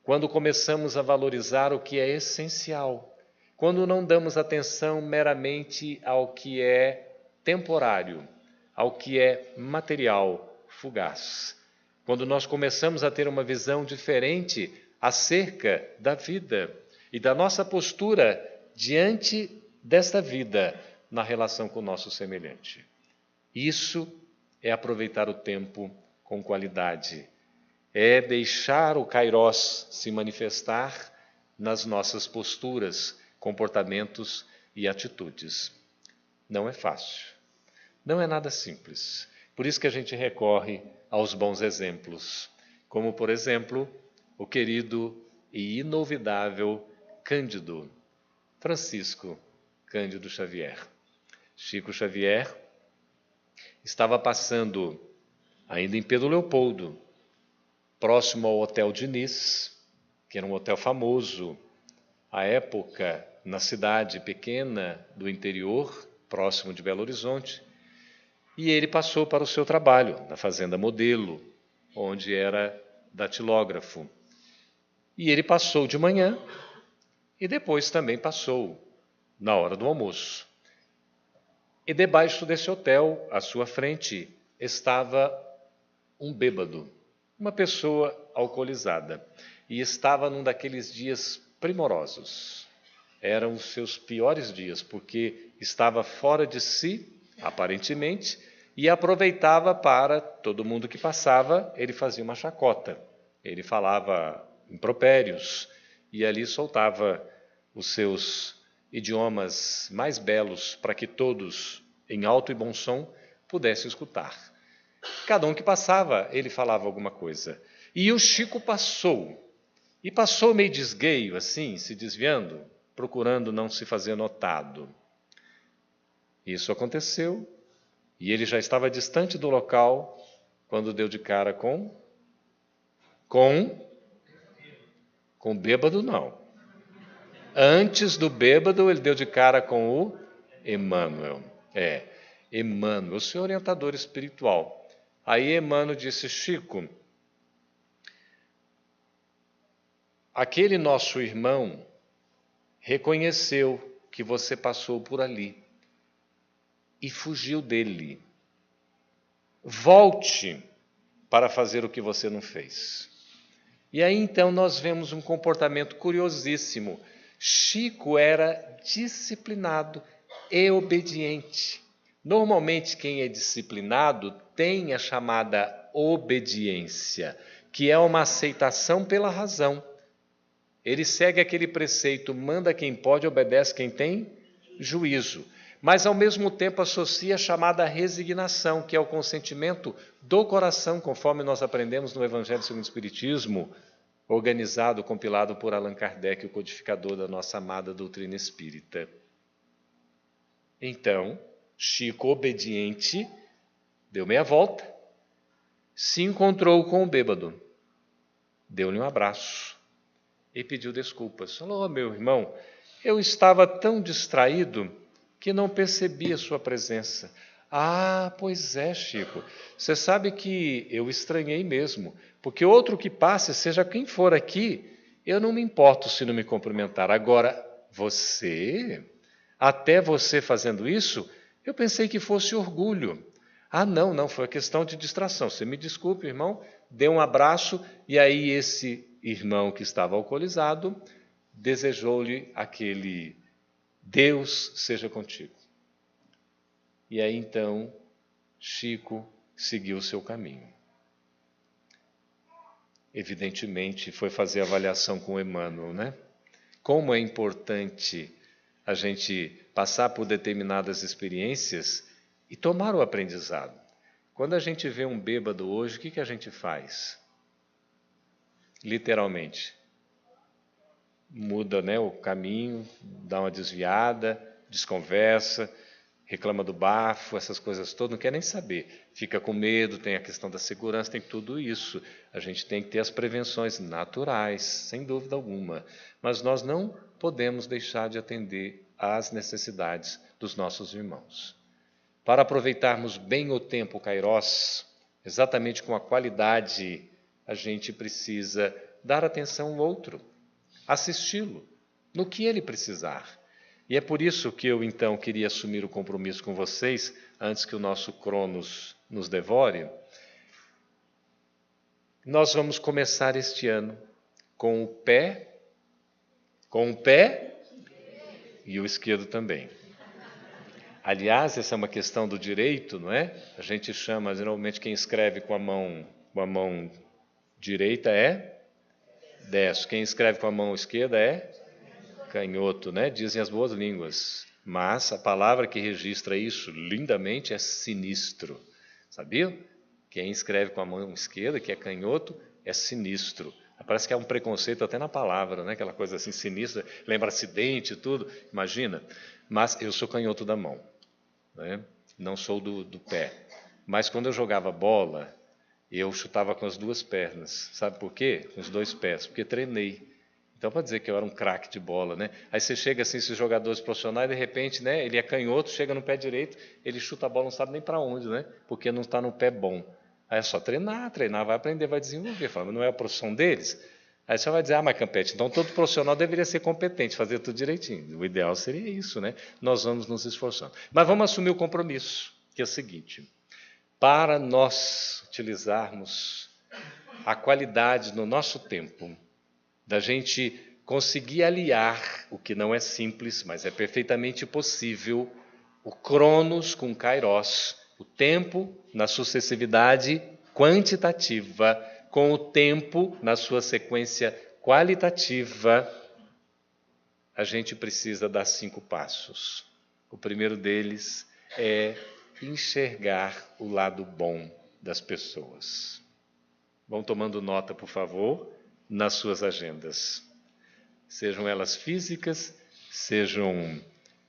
quando começamos a valorizar o que é essencial, quando não damos atenção meramente ao que é temporário, ao que é material, fugaz. Quando nós começamos a ter uma visão diferente acerca da vida e da nossa postura diante desta vida na relação com o nosso semelhante. Isso é aproveitar o tempo com qualidade. É deixar o Kairos se manifestar nas nossas posturas, comportamentos e atitudes. Não é fácil. Não é nada simples. Por isso que a gente recorre aos bons exemplos, como, por exemplo, o querido e inolvidável Cândido Francisco Cândido Xavier. Chico Xavier estava passando, ainda em Pedro Leopoldo, próximo ao Hotel Diniz, que era um hotel famoso, à época, na cidade pequena do interior, próximo de Belo Horizonte, e ele passou para o seu trabalho, na Fazenda Modelo, onde era datilógrafo. E ele passou de manhã e depois também passou na hora do almoço. E debaixo desse hotel, à sua frente, estava um bêbado, uma pessoa alcoolizada. E estava num daqueles dias primorosos. Eram os seus piores dias, porque estava fora de si, aparentemente, e aproveitava para todo mundo que passava, ele fazia uma chacota. Ele falava impropérios e ali soltava os seus idiomas mais belos para que todos, em alto e bom som, pudessem escutar. Cada um que passava, ele falava alguma coisa. E o Chico passou. E passou meio de esgueio, assim, se desviando, procurando não se fazer notado. Isso aconteceu, e ele já estava distante do local quando deu de cara com bêbado, não. Antes do bêbado, ele deu de cara com o Emmanuel. Emmanuel, o seu orientador espiritual. Aí Emmanuel disse: Chico, aquele nosso irmão reconheceu que você passou por ali. e fugiu dele. Volte para fazer o que você não fez. E aí então nós vemos um comportamento curiosíssimo. Chico era disciplinado e obediente. Normalmente quem é disciplinado tem a chamada obediência, que é uma aceitação pela razão. Ele segue aquele preceito, manda quem pode, obedece quem tem juízo. Mas ao mesmo tempo associa a chamada resignação, que é o consentimento do coração, conforme nós aprendemos no Evangelho segundo o Espiritismo, organizado, compilado por Allan Kardec, o codificador da nossa amada doutrina espírita. Então, Chico, obediente, deu meia volta, se encontrou com o bêbado, deu-lhe um abraço e pediu desculpas. Falou: meu irmão, eu estava tão distraído que não percebi a sua presença. Ah, pois é, Chico, você sabe que eu estranhei mesmo, porque outro que passe, seja quem for aqui, eu não me importo se não me cumprimentar. Agora, você, até você fazendo isso, eu pensei que fosse orgulho. Ah, não, foi questão de distração. Você me desculpe, irmão, deu um abraço, e aí esse irmão que estava alcoolizado desejou-lhe aquele Deus seja contigo. E aí então Chico seguiu o seu caminho. Evidentemente foi fazer avaliação com Emmanuel, né? Como é importante a gente passar por determinadas experiências e tomar o aprendizado. Quando a gente vê um bêbado hoje, o que a gente faz? Literalmente, muda, né, o caminho, dá uma desviada, desconversa, reclama do bafo, essas coisas todas, não quer nem saber. Fica com medo, tem a questão da segurança, tem tudo isso. A gente tem que ter as prevenções naturais, sem dúvida alguma. Mas nós não podemos deixar de atender às necessidades dos nossos irmãos. Para aproveitarmos bem o tempo Kairos, exatamente com a qualidade, a gente precisa dar atenção ao outro, assisti-lo no que ele precisar. E é por isso que eu então queria assumir o compromisso com vocês, antes que o nosso Cronos nos devore. Nós vamos começar este ano com o pé e o esquerdo também. Aliás, essa é uma questão do direito, não é? A gente chama, geralmente, quem escreve com a mão direita é destro. Quem escreve com a mão esquerda é canhoto, né? Dizem as boas línguas. Mas a palavra que registra isso lindamente é sinistro. Sabia? Quem escreve com a mão esquerda, que é canhoto, é sinistro. Parece que há um preconceito até na palavra, né? Aquela coisa assim sinistra, lembra acidente e tudo. Imagina. Mas eu sou canhoto da mão, né? Não sou do pé. Mas quando eu jogava bola, eu chutava com as duas pernas. Sabe por quê? Com os dois pés. Porque treinei. Então, para dizer que eu era um craque de bola, né? Aí você chega assim, esses jogadores profissionais, de repente, né? Ele é canhoto, chega no pé direito, ele chuta a bola, não sabe nem para onde, né? Porque não está no pé bom. Aí é só treinar, vai aprender, vai desenvolver. Fala, mas não é a profissão deles? Aí você vai dizer, mas Campete, então todo profissional deveria ser competente, fazer tudo direitinho. O ideal seria isso, né? Nós vamos nos esforçando. Mas vamos assumir o compromisso, que é o seguinte: para nós utilizarmos a qualidade no nosso tempo, da gente conseguir aliar o que não é simples, mas é perfeitamente possível, o Cronos com Kairos, o tempo na sucessividade quantitativa, com o tempo na sua sequência qualitativa, a gente precisa dar 5 passos. O primeiro deles é enxergar o lado bom das pessoas. Vão tomando nota, por favor, nas suas agendas. Sejam elas físicas, sejam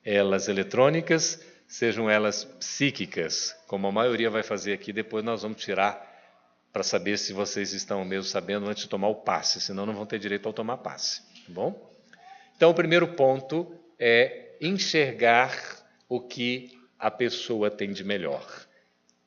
elas eletrônicas, sejam elas psíquicas, como a maioria vai fazer aqui. Depois nós vamos tirar para saber se vocês estão mesmo sabendo antes de tomar o passe, senão não vão ter direito ao tomar passe, tá bom? Então, o primeiro ponto é enxergar o que a pessoa tem de melhor.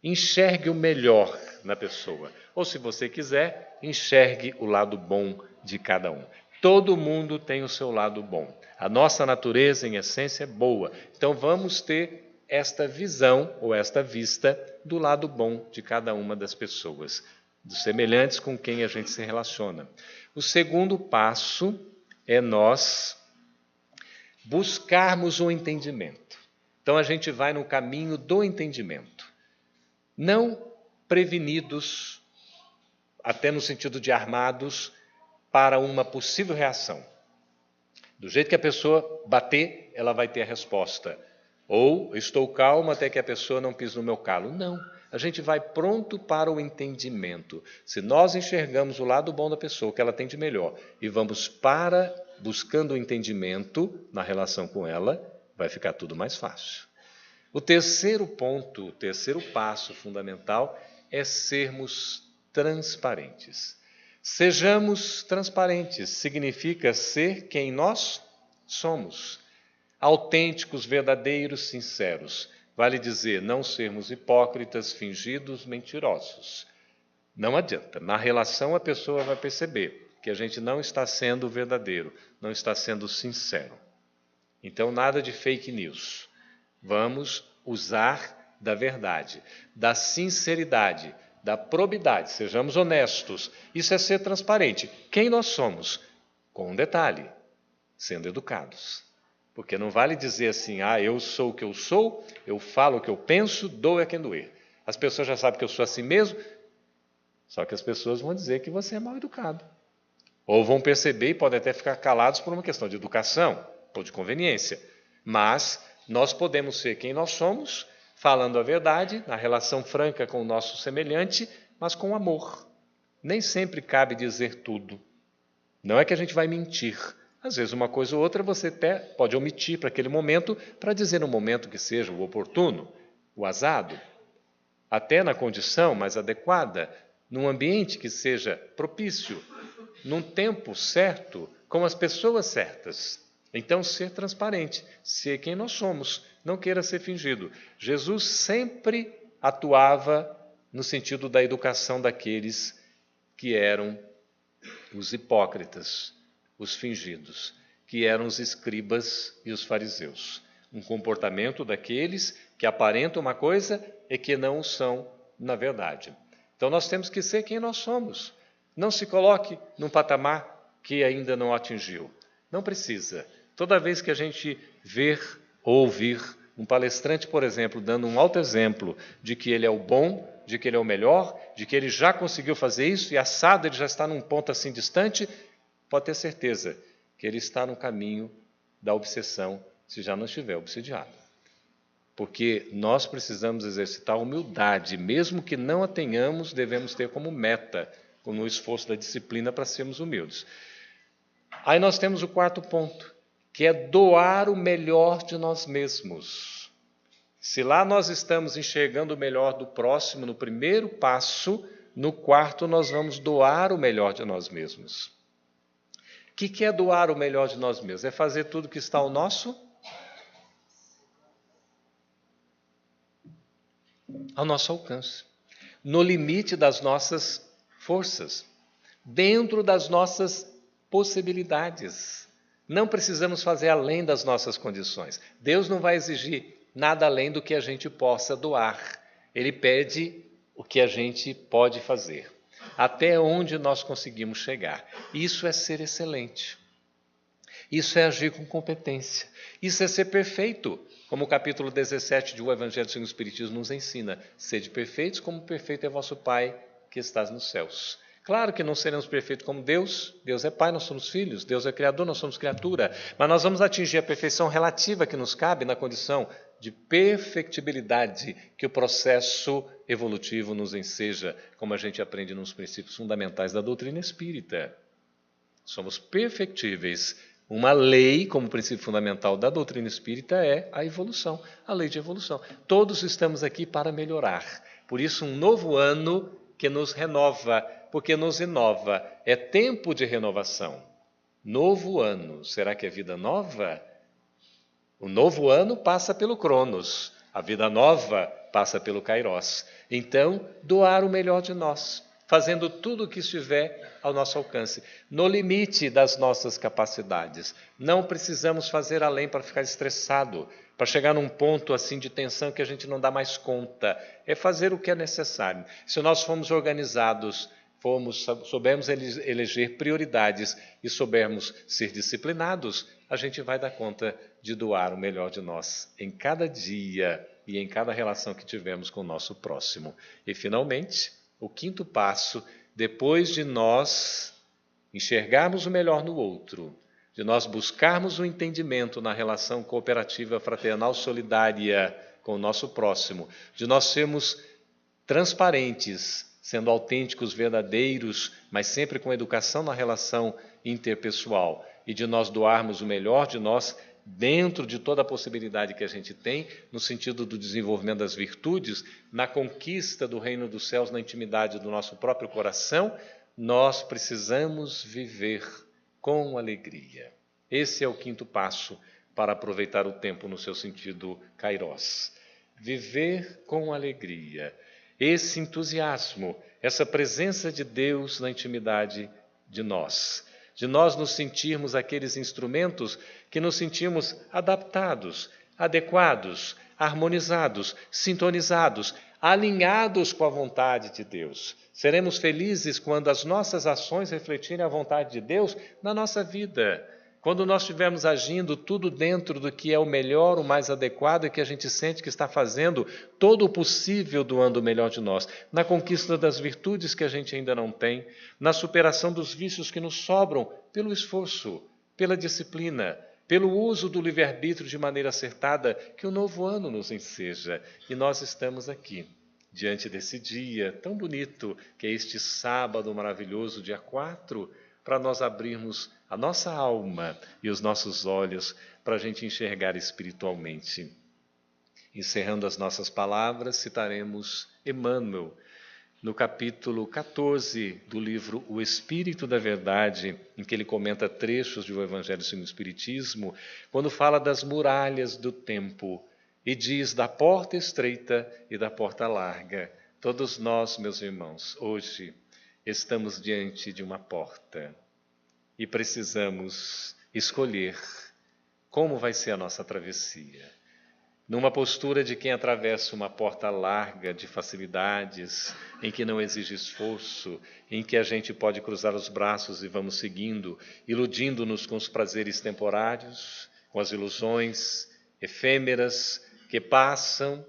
Enxergue o melhor na pessoa. Ou, se você quiser, enxergue o lado bom de cada um. Todo mundo tem o seu lado bom. A nossa natureza, em essência, é boa. Então, vamos ter esta visão ou esta vista do lado bom de cada uma das pessoas, dos semelhantes com quem a gente se relaciona. O segundo passo é nós buscarmos o entendimento. Então a gente vai no caminho do entendimento. Não prevenidos, até no sentido de armados, para uma possível reação. Do jeito que a pessoa bater, ela vai ter a resposta. Ou estou calmo até que a pessoa não pise no meu calo. Não, a gente vai pronto para o entendimento. Se nós enxergamos o lado bom da pessoa, o que ela tem de melhor, e vamos buscando o entendimento na relação com ela, vai ficar tudo mais fácil. O terceiro ponto, o terceiro passo fundamental é sermos transparentes. Sejamos transparentes, significa ser quem nós somos. Autênticos, verdadeiros, sinceros. Vale dizer, não sermos hipócritas, fingidos, mentirosos. Não adianta. Na relação a pessoa vai perceber que a gente não está sendo verdadeiro, não está sendo sincero. Então, nada de fake news. Vamos usar da verdade, da sinceridade, da probidade. Sejamos honestos. Isso é ser transparente. Quem nós somos? Com um detalhe, sendo educados. Porque não vale dizer assim, eu sou o que eu sou, eu falo o que eu penso, dou a quem doer. As pessoas já sabem que eu sou assim mesmo, só que as pessoas vão dizer que você é mal educado. Ou vão perceber e podem até ficar calados por uma questão de educação ou de conveniência. Mas nós podemos ser quem nós somos, falando a verdade, na relação franca com o nosso semelhante, mas com amor. Nem sempre cabe dizer tudo. Não é que a gente vai mentir. Às vezes uma coisa ou outra você até pode omitir para aquele momento, para dizer no momento que seja o oportuno, o azado, até na condição mais adequada, num ambiente que seja propício, num tempo certo, com as pessoas certas. Então, ser transparente, ser quem nós somos, não queira ser fingido. Jesus sempre atuava no sentido da educação daqueles que eram os hipócritas, os fingidos, que eram os escribas e os fariseus. Um comportamento daqueles que aparentam uma coisa e que não são na verdade. Então nós temos que ser quem nós somos. Não se coloque num patamar que ainda não atingiu. Não precisa. Toda vez que a gente ver ou ouvir um palestrante, por exemplo, dando um alto exemplo de que ele é o bom, de que ele é o melhor, de que ele já conseguiu fazer isso e assado ele já está num ponto assim distante, pode ter certeza que ele está no caminho da obsessão, se já não estiver obsidiado. Porque nós precisamos exercitar a humildade, mesmo que não a tenhamos, devemos ter como meta, como o esforço da disciplina para sermos humildes. Aí nós temos o quarto ponto, que é doar o melhor de nós mesmos. Se lá nós estamos enxergando o melhor do próximo no primeiro passo, no quarto nós vamos doar o melhor de nós mesmos. O que é doar o melhor de nós mesmos? É fazer tudo que está ao nosso alcance, no limite das nossas forças, dentro das nossas possibilidades. Não precisamos fazer além das nossas condições. Deus não vai exigir nada além do que a gente possa doar. Ele pede o que a gente pode fazer. Até onde nós conseguimos chegar. Isso é ser excelente. Isso é agir com competência. Isso é ser perfeito. Como o capítulo 17 do Evangelho segundo o Espiritismo nos ensina. Sede perfeitos como perfeito é vosso Pai que estás nos céus. Claro que não seremos perfeitos como Deus. Deus é Pai, nós somos filhos. Deus é Criador, nós somos criatura. Mas nós vamos atingir a perfeição relativa que nos cabe na condição de perfectibilidade que o processo evolutivo nos enseja, como a gente aprende nos princípios fundamentais da doutrina espírita. Somos perfectíveis. Uma lei, como princípio fundamental da doutrina espírita, é a evolução, a lei de evolução. Todos estamos aqui para melhorar. Por isso, um novo ano que nos renova, porque nos inova. É tempo de renovação. Novo ano. Será que é vida nova? O novo ano passa pelo Cronos. A vida nova passa pelo Kairos. Então, doar o melhor de nós. fazendo tudo o que estiver ao nosso alcance, no limite das nossas capacidades. Não precisamos fazer além para ficar estressado, para chegar num ponto assim de tensão que a gente não dá mais conta. É fazer o que é necessário. Se nós formos organizados, soubermos eleger prioridades e soubermos ser disciplinados, a gente vai dar conta de doar o melhor de nós em cada dia e em cada relação que tivermos com o nosso próximo. E, finalmente, o quinto passo, depois de nós enxergarmos o melhor no outro, de nós buscarmos o entendimento na relação cooperativa, fraternal, solidária com o nosso próximo, de nós sermos transparentes, sendo autênticos, verdadeiros, mas sempre com educação na relação interpessoal, e de nós doarmos o melhor de nós dentro de toda a possibilidade que a gente tem, no sentido do desenvolvimento das virtudes, na conquista do reino dos céus, na intimidade do nosso próprio coração, nós precisamos viver com alegria. Esse é o quinto passo para aproveitar o tempo no seu sentido kairos. Viver com alegria. Esse entusiasmo, essa presença de Deus na intimidade de nós nos sentirmos aqueles instrumentos que nos sentimos adaptados, adequados, harmonizados, sintonizados, alinhados com a vontade de Deus. Seremos felizes quando as nossas ações refletirem a vontade de Deus na nossa vida. Quando nós estivermos agindo tudo dentro do que é o melhor, o mais adequado, e que a gente sente que está fazendo todo o possível doando o melhor de nós, na conquista das virtudes que a gente ainda não tem, na superação dos vícios que nos sobram pelo esforço, pela disciplina, pelo uso do livre-arbítrio de maneira acertada, que o novo ano nos enseja. E nós estamos aqui, diante desse dia tão bonito, que é este sábado maravilhoso, dia 4, para nós abrirmos a nossa alma e os nossos olhos para a gente enxergar espiritualmente. Encerrando as nossas palavras, citaremos Emmanuel, no capítulo 14 do livro O Espírito da Verdade, em que ele comenta trechos do Evangelho segundo o Espiritismo, quando fala das muralhas do tempo e diz da porta estreita e da porta larga. Todos nós, meus irmãos, hoje estamos diante de uma porta e precisamos escolher como vai ser a nossa travessia. Numa postura de quem atravessa uma porta larga de facilidades, em que não exige esforço, em que a gente pode cruzar os braços e vamos seguindo, iludindo-nos com os prazeres temporários, com as ilusões efêmeras que passam,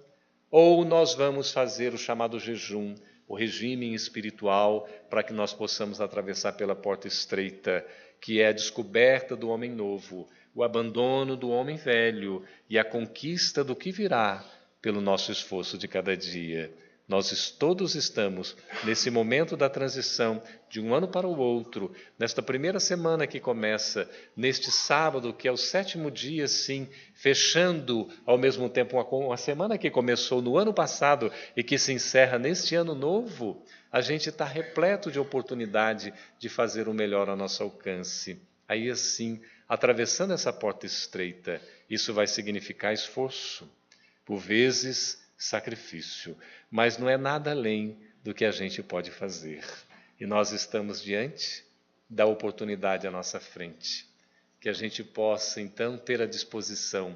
ou nós vamos fazer o chamado jejum, o regime espiritual, para que nós possamos atravessar pela porta estreita, que é a descoberta do homem novo, o abandono do homem velho e a conquista do que virá pelo nosso esforço de cada dia. Nós todos estamos nesse momento da transição de um ano para o outro, nesta primeira semana que começa, neste sábado, que é o 7º dia, sim, fechando ao mesmo tempo uma semana que começou no ano passado e que se encerra neste ano novo. A gente está repleto de oportunidade de fazer o melhor ao nosso alcance. Aí, assim, atravessando essa porta estreita, isso vai significar esforço, por vezes sacrifício, mas não é nada além do que a gente pode fazer. E nós estamos diante da oportunidade à nossa frente, que a gente possa, então, ter a disposição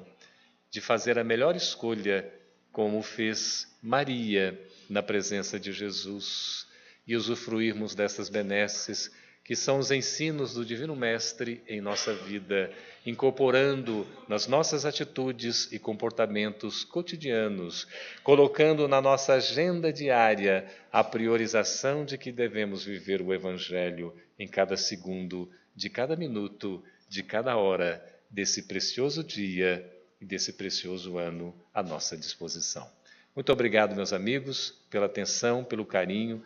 de fazer a melhor escolha, como fez Maria na presença de Jesus, e usufruirmos dessas benesses que são os ensinos do Divino Mestre em nossa vida, incorporando nas nossas atitudes e comportamentos cotidianos, colocando na nossa agenda diária a priorização de que devemos viver o Evangelho em cada segundo, de cada minuto, de cada hora, desse precioso dia e desse precioso ano à nossa disposição. Muito obrigado, meus amigos, pela atenção, pelo carinho.